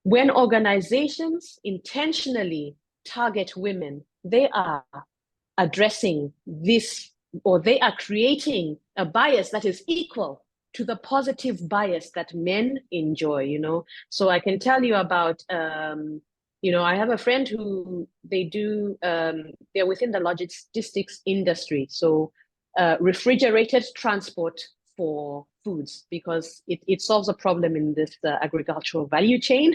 [SPEAKER 2] when organizations intentionally target women, they are addressing this, or they are creating a bias that is equal to the positive bias that men enjoy. So I can tell you about, I have a friend who they're within the logistics industry. So refrigerated transport for foods, because it solves a problem in this agricultural value chain,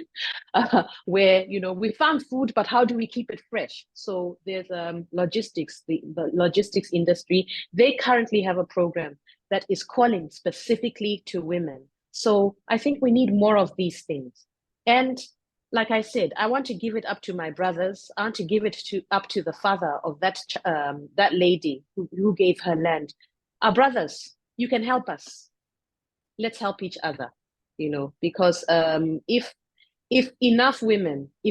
[SPEAKER 2] where we found food, but how do we keep it fresh? So there's logistics, the logistics industry. They currently have a program that is calling specifically to women. So I think we need more of these things. And like I said, I want to give it up to my brothers. I want to give it up to the father of that lady who gave her land. Our brothers, you can help us. Let's help each other, because if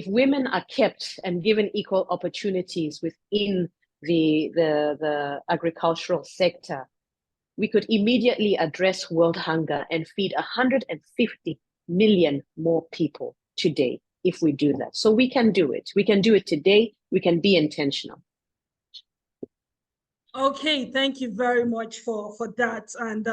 [SPEAKER 2] women are kept and given equal opportunities within the agricultural sector, we could immediately address world hunger and feed 150 million more people today if we do that. So we can do it. We can do it today. We can be intentional.
[SPEAKER 1] Okay, thank you very much for that. And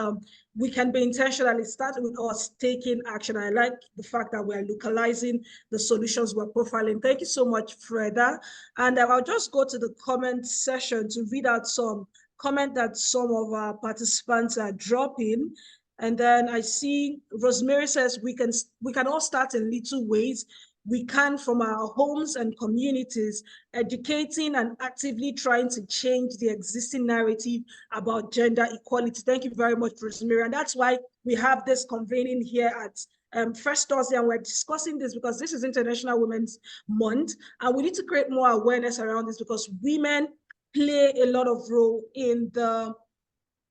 [SPEAKER 1] we can be intentional. It started with us taking action. I like the fact that we're localizing the solutions we're profiling. Thank you so much, Freda. And I'll just go to the comment session to read out some comment that some of our participants are dropping. And then I see Rosemary says we can all start in little ways. We can from our homes and communities, educating and actively trying to change the existing narrative about gender equality. Thank you very much, Rosemary. And that's why we have this convening here at First Thursday, and we're discussing this because this is International Women's Month, and we need to create more awareness around this because women play a lot of role in the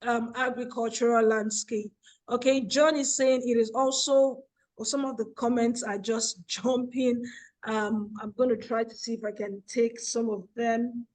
[SPEAKER 1] agricultural landscape. Okay, John is saying it is also, or some of the comments are just jumping. I'm going to try to see if I can take some of them.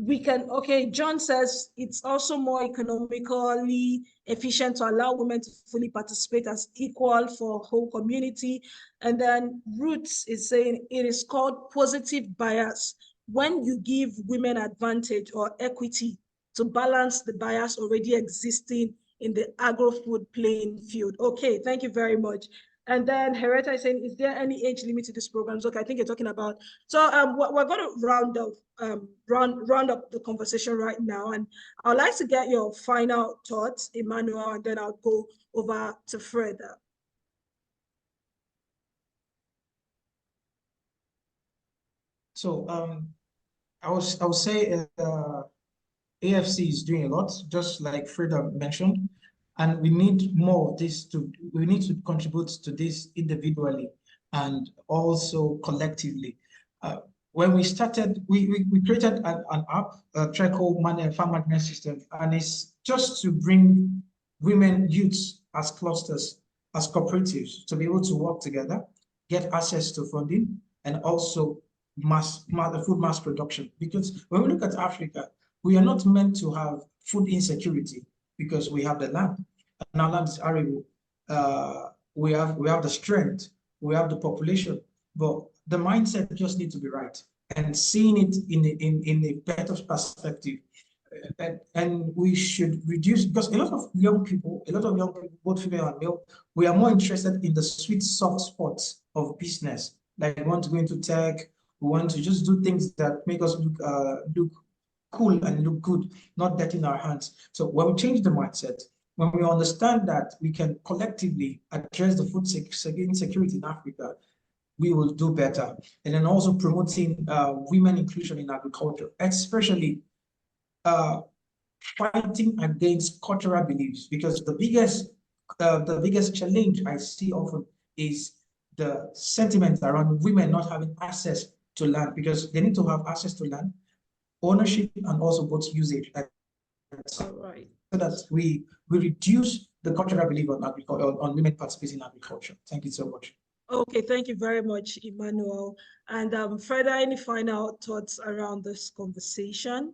[SPEAKER 1] Okay, John says it's also more economically efficient to allow women to fully participate as equal for whole community. And then Roots is saying it is called positive bias. When you give women advantage or equity to balance the bias already existing in the agro-food playing field. Okay, thank you very much. And then Hereta is saying, is there any age limit to these programs? Okay, I think you're talking about. So we're going to round up the conversation right now, and I'd like to get your final thoughts, Emmanuel, and then I'll go over to Freda.
[SPEAKER 3] So I would say AFC is doing a lot, just like Freda mentioned, and we need more of this we need to contribute to this individually and also collectively. When we started, we created an app, a Treco farm management system, and it's just to bring women, youths as clusters, as cooperatives, to be able to work together, get access to funding, and also food mass production. Because when we look at Africa, we are not meant to have food insecurity because we have the land, and our land is arable. We have the strength, we have the population, but the mindset just needs to be right, and seeing it in a better perspective. And we should reduce, because a lot of young people, both female and male, we are more interested in the sweet soft spots of business. Like we want to go into tech, we want to just do things that make us look cool and look good, not dirty in our hands. So when we change the mindset, when we understand that we can collectively address the food insecurity in Africa, we will do better. And then also promoting women inclusion in agriculture, especially fighting against cultural beliefs, because the biggest challenge I see often is the sentiment around women not having access to land, because they need to have access to land, ownership, and also both usage.
[SPEAKER 1] All right.
[SPEAKER 3] So that we reduce the cultural belief on agriculture, on women participating in agriculture. Thank you so much.
[SPEAKER 1] Okay, thank you very much, Emmanuel. And Freda, any final thoughts around this conversation?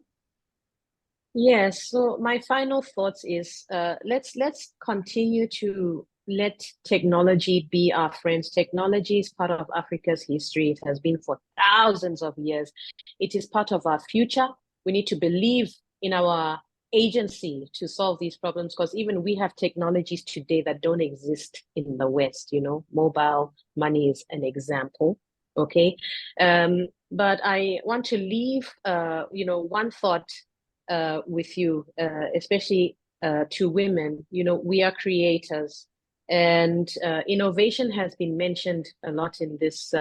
[SPEAKER 2] Yes, so my final thoughts is let's continue to let technology be our friends. Technology is part of Africa's history. It has been for thousands of years. It is part of our future. We need to believe in our agency to solve these problems, because even we have technologies today that don't exist in the West. You know, mobile money is an example. Okay, but I want to leave one thought with you, especially to women. You know, we are creators, and innovation has been mentioned a lot in this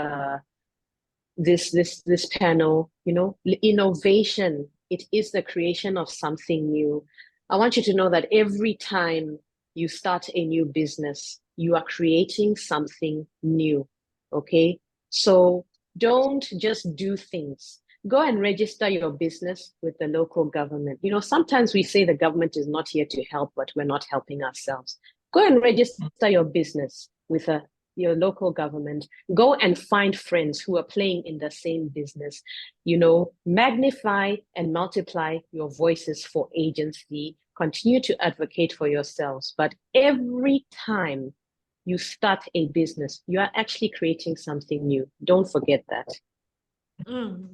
[SPEAKER 2] this panel. You know, innovation, it is the creation of something new. I want you to know that every time you start a new business, you are creating something new. Okay, so don't just do things. Go and register your business with the local government. You know, sometimes we say the government is not here to help, but we're not helping ourselves. Go and register your business with your local government. Go and find friends who are playing in the same business. You know, magnify and multiply your voices for agency. Continue to advocate for yourselves. But every time you start a business, you are actually creating something new. Don't forget that.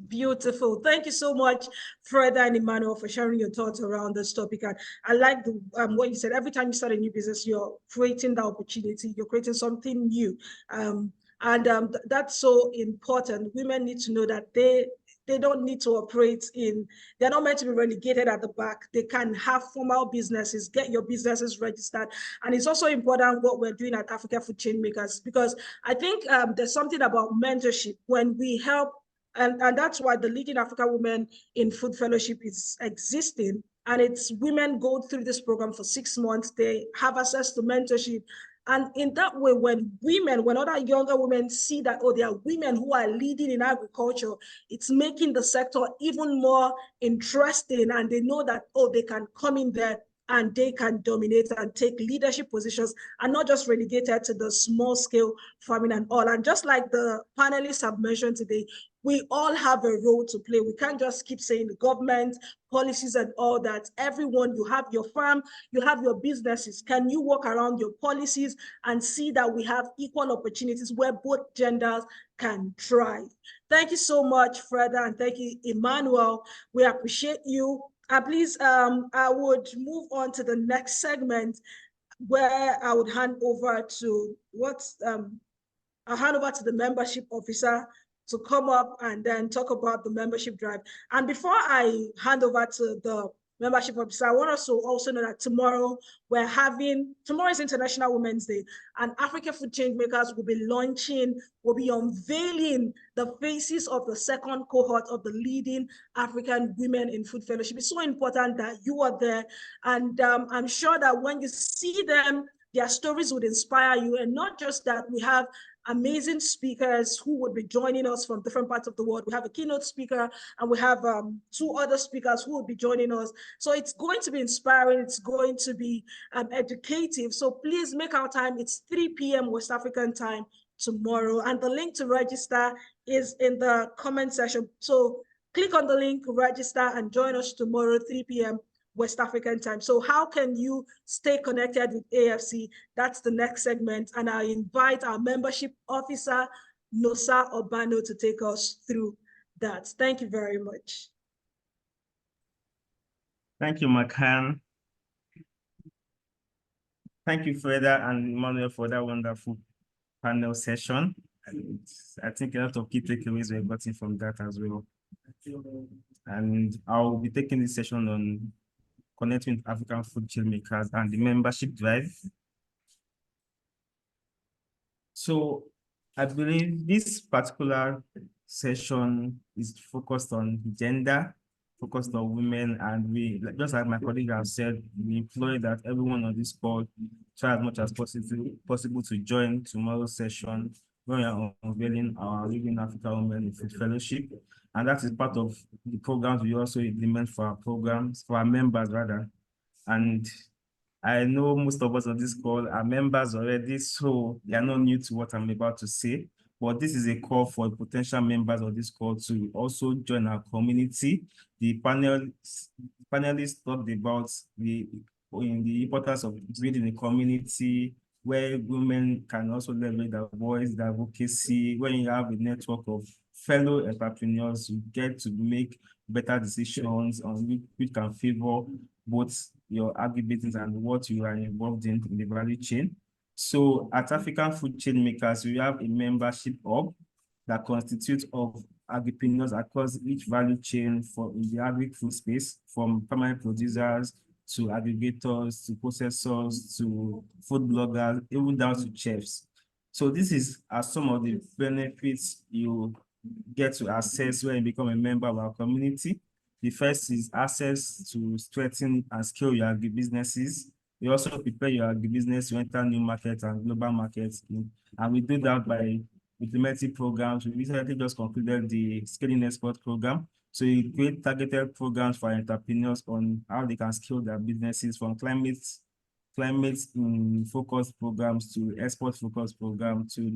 [SPEAKER 1] Beautiful. Thank you so much, Freda and Emmanuel, for sharing your thoughts around this topic. And I like the what you said. Every time you start a new business, you're creating that opportunity. You're creating something new, that's so important. Women need to know that they don't need to operate in. They're not meant to be relegated at the back. They can have formal businesses. Get your businesses registered, and it's also important what we're doing at Africa Food Chain Makers, because I think there's something about mentorship when we help. And that's why the Leading African Women in Food Fellowship is existing. And it's women go through this program for 6 months. They have access to mentorship. And in that way, when other younger women see that, oh, there are women who are leading in agriculture, it's making the sector even more interesting. And they know that, oh, they can come in there and they can dominate and take leadership positions and not just relegated to the small scale farming and all. And just like the panelists have mentioned today, we all have a role to play. We can't just keep saying the government, policies and all that. Everyone, you have your farm, you have your businesses. Can you walk around your policies and see that we have equal opportunities where both genders can thrive? Thank you so much, Freda, and thank you, Emmanuel. We appreciate you. Please, I would move on to the next segment where I would hand over to I'll hand over to the membership officer to come up and then talk about the membership drive. And before I hand over to the membership officer, I want us to also know that tomorrow is International Women's Day, and Africa Food Chain Makers will be unveiling the faces of the second cohort of the Leading African Women in Food Fellowship. It's so important that you are there. And I'm sure that when you see them, their stories would inspire you. And not just that, we have amazing speakers who would be joining us from different parts of the world. We have a keynote speaker, and we have 2 other speakers who will be joining us. So it's going to be inspiring. It's going to be educative. So please make our time. It's 3 p.m. West African time tomorrow. And the link to register is in the comment section. So click on the link, register, and join us tomorrow, 3 p.m. West African time. So how can you stay connected with AFC? That's the next segment. And I invite our membership officer, Nosa Obano, to take us through that. Thank you very much.
[SPEAKER 4] Thank you, Makan. Thank you, Freda and Emmanuel, for that wonderful panel session. And I think a lot of key takeaways were gotten from that as well. And I'll be taking this session on connecting with African Food Chain Makers and the membership drive. So I believe this particular session is focused on gender, focused on women, and we, just like my colleague has said, we employ that everyone on this call try as much as possible to join tomorrow's session when we are unveiling our Leading African Women in Food Fellowship. And that is part of the programs we also implement for our members rather. And I know most of us on this call are members already, so they are not new to what I'm about to say. But this is a call for potential members of this call to also join our community. The panelists talked about the importance of building a community where women can also leverage their voice, their advocacy. When you have a network of fellow entrepreneurs, you get to make better decisions on which can favor both your agribusiness and what you are involved in the value chain. So at African Food Chain Makers, we have a membership hub that constitutes of agripreneurs across each value chain in the agri-food space, from primary producers to aggregators, to processors, to food bloggers, even down to chefs. So this are some of the benefits you get to access when you become a member of our community. The first is access to strengthen and scale your agribusinesses. We also prepare your agribusiness to enter new markets and global markets. And we do that by implementing programs. We recently just concluded the Scaling Export program. So we create targeted programs for entrepreneurs on how they can scale their businesses, from climate focused programs to export focused programs to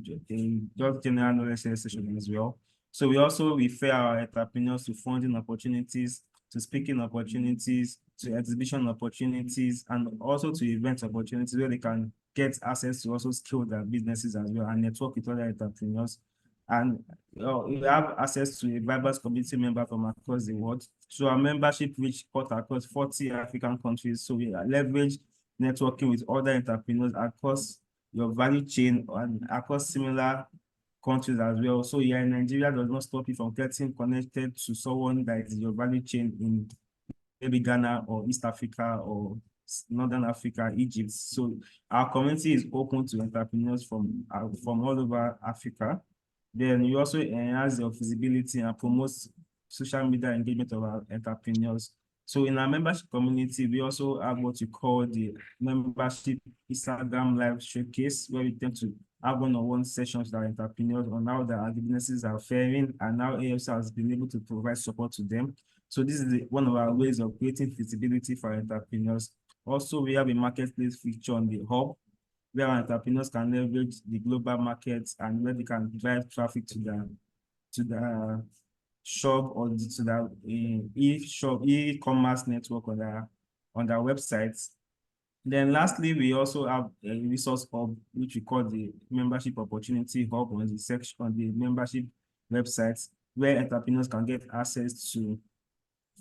[SPEAKER 4] just general knowledge session as well. So we also refer our entrepreneurs to funding opportunities, to speaking opportunities, to exhibition opportunities, and also to event opportunities where they can get access to also scale their businesses as well and network with other entrepreneurs. And we have access to a diverse community member from across the world. So our membership reach cut across 40 African countries. So we leverage networking with other entrepreneurs across your value chain and across similar countries as well. So here in Nigeria does not stop you from getting connected to someone that is your value chain in maybe Ghana or East Africa or Northern Africa, Egypt. So our community is open to entrepreneurs from all over Africa. Then you also enhance your visibility and promote social media engagement of our entrepreneurs. So in our membership community, we also have what you call the membership Instagram live showcase, where we tend to have one-on-one sessions with our entrepreneurs on how their businesses are faring and how AFC has been able to provide support to them. So this is one of our ways of creating visibility for entrepreneurs. Also, we have a marketplace feature on the hub, where entrepreneurs can leverage the global markets and where they can drive traffic to the shop or to the e-commerce network on their websites. Then lastly, we also have a resource hub, which we call the membership opportunity hub on the section on the membership websites, where entrepreneurs can get access to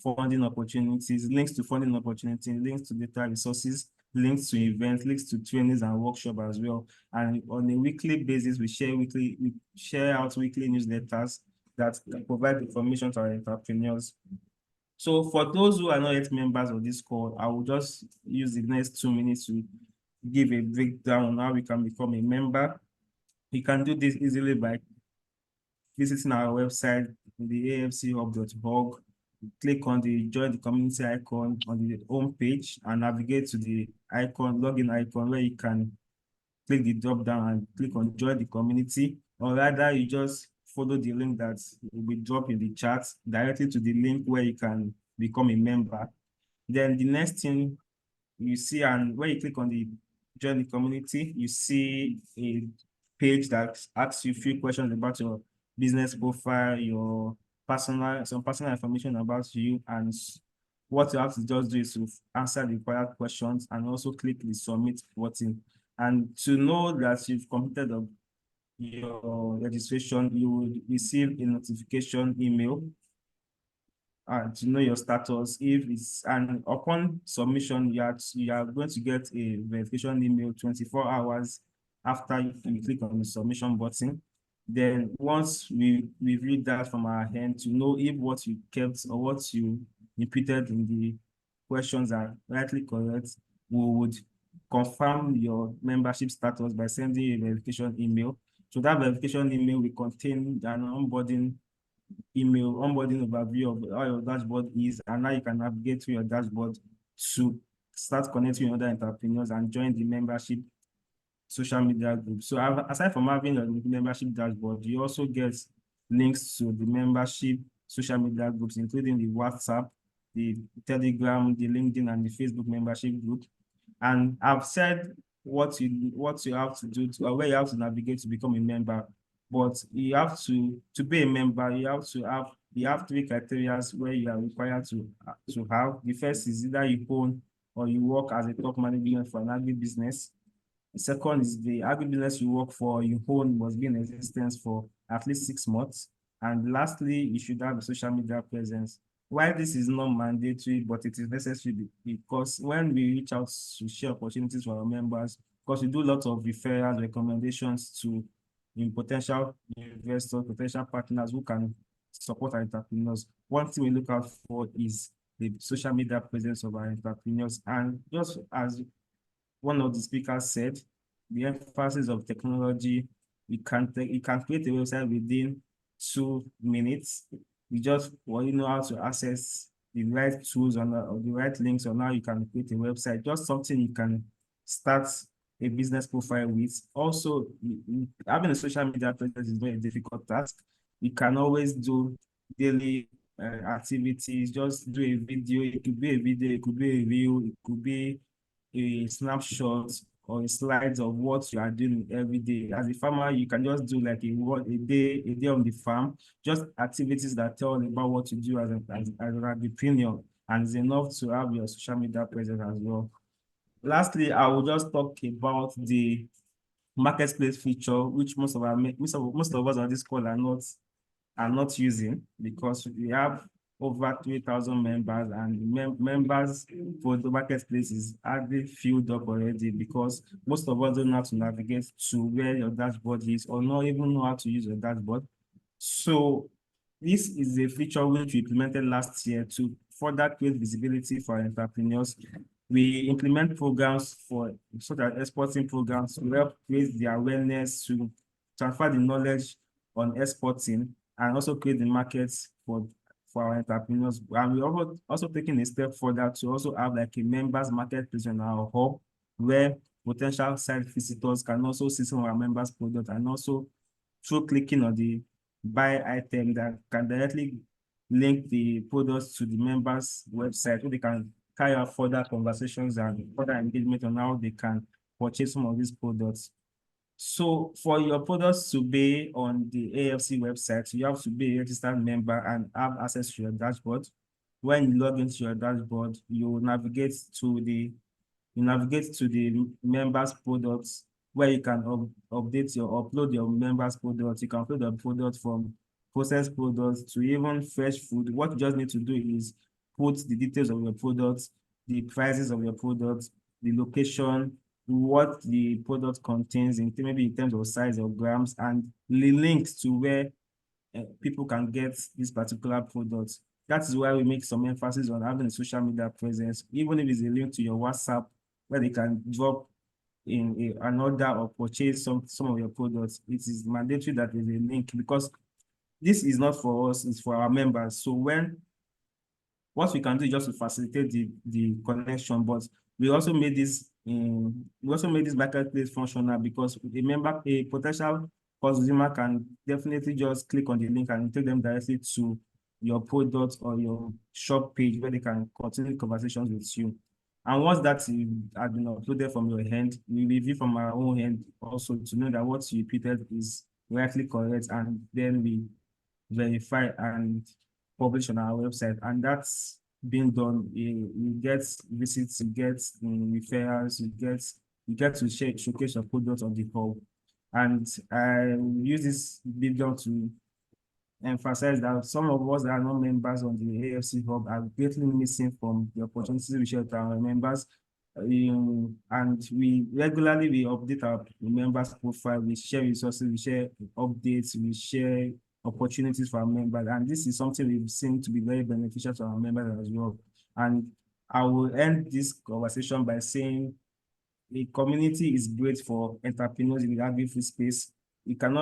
[SPEAKER 4] funding opportunities, links to funding opportunities, links to data resources, links to events, links to trainings and workshops as well. And on a weekly basis, we share out weekly newsletters that provide information to our entrepreneurs. So for those who are not yet members of this call, I will just use the next 2 minutes to give a breakdown on how we can become a member. We can do this easily by visiting our website, the afchub.org. Click on the join the community icon on the home page and navigate to the icon, login icon, where you can click the drop down and click on join the community, or rather you just follow the link that will be dropped in the chat directly to the link where you can become a member. Then the next thing you see, and when you click on the join the community, you see a page that asks you a few questions about your business profile, your some personal information about you, and what you have to just do is to answer the required questions and also click the submit button. And to know that you've completed your registration, you will receive a notification email to know your status. And upon submission, you are going to get a verification email 24 hours after you click on the submission button. Then once we review that from our end to know if what you kept or what you inputted in the questions are rightly correct, we would confirm your membership status by sending a verification email. So that verification email will contain an onboarding overview of how your dashboard is and how you can navigate through your dashboard to start connecting with other entrepreneurs and join the membership social media group. So aside from having a membership dashboard, you also get links to the membership social media groups, including the WhatsApp, the Telegram, the LinkedIn, and the Facebook membership group. And I've said what you have to do or where you have to navigate to become a member. But you have to be a member, you have 3 criteria where you are required to have. The first is either you own or you work as a top management for an agribusiness. The second is the agribusiness you work for, you own, must be in existence for at least 6 months. And lastly, you should have a social media presence. While this is not mandatory, but it is necessary because when we reach out to share opportunities for our members, because we do lots of referrals, recommendations to potential investors, potential partners who can support our entrepreneurs. One thing we look out for is the social media presence of our entrepreneurs. And just as one of the speakers said, the emphasis of technology, you can create a website within 2 minutes. You just know how to access the right tools or the right links on how you can create a website. Just something you can start a business profile with. Also, having a social media presence is not a difficult task. You can always do daily activities, just do a video. It could be a video, it could be a reel, it could be a snapshot or a slides of what you are doing every day. As a farmer, you can just do like a day on the farm, just activities that tell about what you do as an entrepreneur, and it's enough to have your social media presence as well. Lastly, I will just talk about the marketplace feature, which most of us on this call are not using, because we have over 3,000 members, and members for the marketplace is hardly filled up already, because most of us don't know how to navigate to where your dashboard is, or not even know how to use your dashboard. So this is a feature which we implemented last year to further create visibility for entrepreneurs. We implement programs such as exporting programs to help create the awareness, to transfer the knowledge on exporting, and also create the markets for our entrepreneurs. And we also taking a step further to also have like a members marketplace on our hub, where potential site visitors can also see some of our members' products, and also through clicking on the buy item that can directly link the products to the members' website, where they can carry out further conversations and further engagement on how they can purchase some of these products. So for your products to be on the AFC website, you have to be a registered member and have access to your dashboard. When you log into your dashboard, you navigate to the members' products, where you can upload your members' products. You can upload the product from processed products to even fresh food. What you just need to do is put the details of your products, the prices of your products, the location, what the product contains, maybe in terms of size or grams, and the links to where people can get this particular product. That is why we make some emphasis on having a social media presence, even if it's a link to your WhatsApp, where they can drop in an order or purchase some of your products. It is mandatory that there's a link, because this is not for us, it's for our members. So what we can do is just to facilitate the connection, but we also made this marketplace functional, because a potential consumer can definitely just click on the link and take them directly to your product or your shop page, where they can continue conversations with you. And once that has been uploaded from your end, we review from our own end also to know that what you repeated is rightly correct, and then we verify and publish on our website. And that's being done. You get visits, you get referrals, you get to showcase your product on the hub. And I use this video to emphasize that some of us that are not members on the AFC hub are greatly missing from the opportunities we share with our members. And we regularly update our members' profile, we share resources, we share updates, we share opportunities for our members. And this is something we've seen to be very beneficial to our members as well. And I will end this conversation by saying the community is great for entrepreneurs in the agri-food space. We can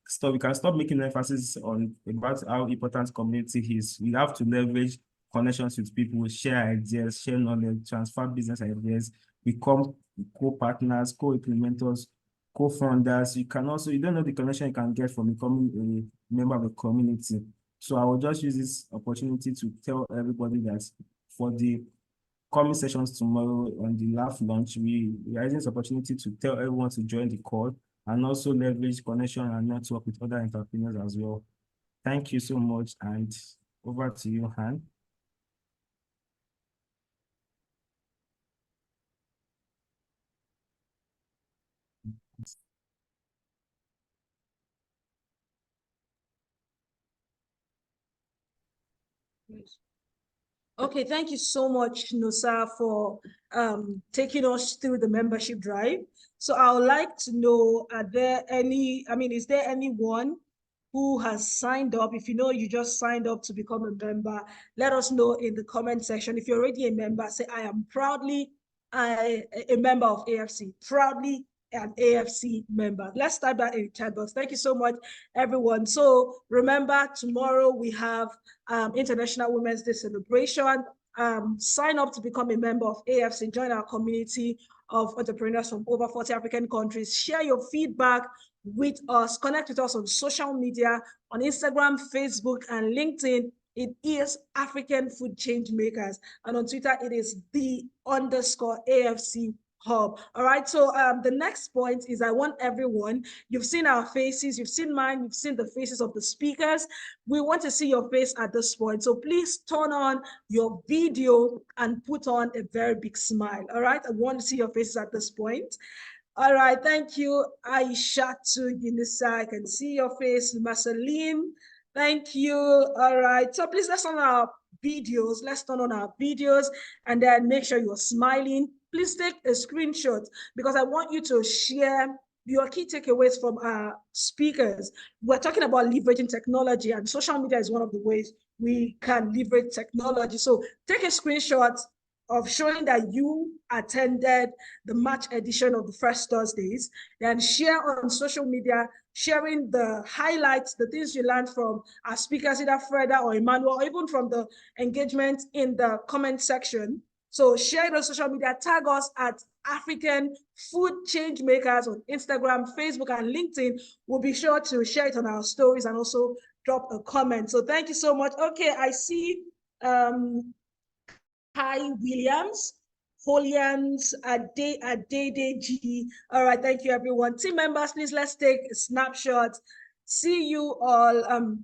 [SPEAKER 4] stop making emphasis on about how important community is. We have to leverage connections with people, share ideas, share knowledge, transfer business ideas, become co-partners, co-implementers, co-founders. You don't know the connection you can get from becoming a member of a community. So I will just use this opportunity to tell everybody that for the coming sessions tomorrow on the LAF launch, we are using this opportunity to tell everyone to join the call, and also leverage connection and network with other entrepreneurs as well. Thank you so much, and over to you, Han.
[SPEAKER 1] Okay, thank you so much, Nusa, for taking us through the membership drive. So I would like to know, is there anyone who has signed up? If you know you just signed up to become a member, let us know in the comment section. If you're already a member, say, I am proudly a member of AFC, proudly an AFC member. Let's type that in the chat box. Thank you so much, everyone. So remember, tomorrow we have International Women's Day celebration. Sign up to become a member of AFC, join our community of entrepreneurs from over 40 African countries. Share your feedback with us. Connect with us on social media, on Instagram, Facebook, and LinkedIn. It is African Food Change Makers. And on Twitter, it is _AFC Hub. All right, so the next point is I want everyone, you've seen our faces, you've seen mine, you've seen the faces of the speakers. We want to see your face at this point. So please turn on your video and put on a very big smile. All right, I want to see your faces at this point. All right, thank you, Aisha to Unisa. I can see your face, Marceline. Thank you. All right, so please let's turn on our videos. Let's turn on our videos and then make sure you're smiling. Please take a screenshot because I want you to share your key takeaways from our speakers. We're talking about leveraging technology, and social media is one of the ways we can leverage technology. So take a screenshot of showing that you attended the March edition of the First Thursdays, then share on social media, sharing the highlights, the things you learned from our speakers, either Freda or Emmanuel, or even from the engagement in the comment section. So share it on social media, tag us at African Food Change Makers on Instagram, Facebook, and LinkedIn. We'll be sure to share it on our stories and also drop a comment. So thank you so much. Okay, I see Kai Williams, Holians, Adedeji. All right, thank you, everyone. Team members, please, let's take a snapshot. See you all.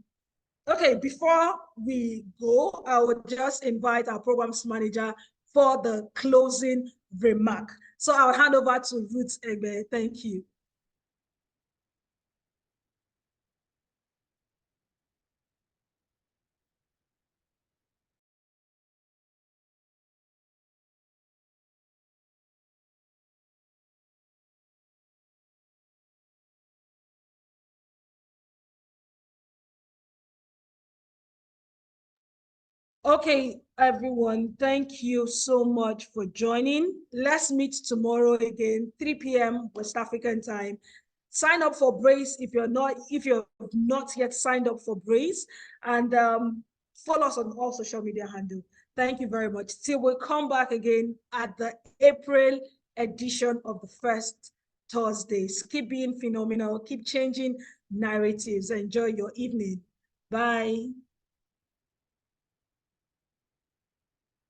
[SPEAKER 1] Okay, before we go, I would just invite our programs manager for the closing remark. So I'll hand over to Ruth Egbe. Thank you. Okay, everyone, thank you so much for joining. Let's meet tomorrow again, 3 p.m. West African time. Sign up for Brace if you're not yet signed up for Brace, and follow us on all social media handles. Thank you very much. Till we come back again at the April edition of the First Thursdays. Keep being phenomenal, keep changing narratives. Enjoy your evening. Bye.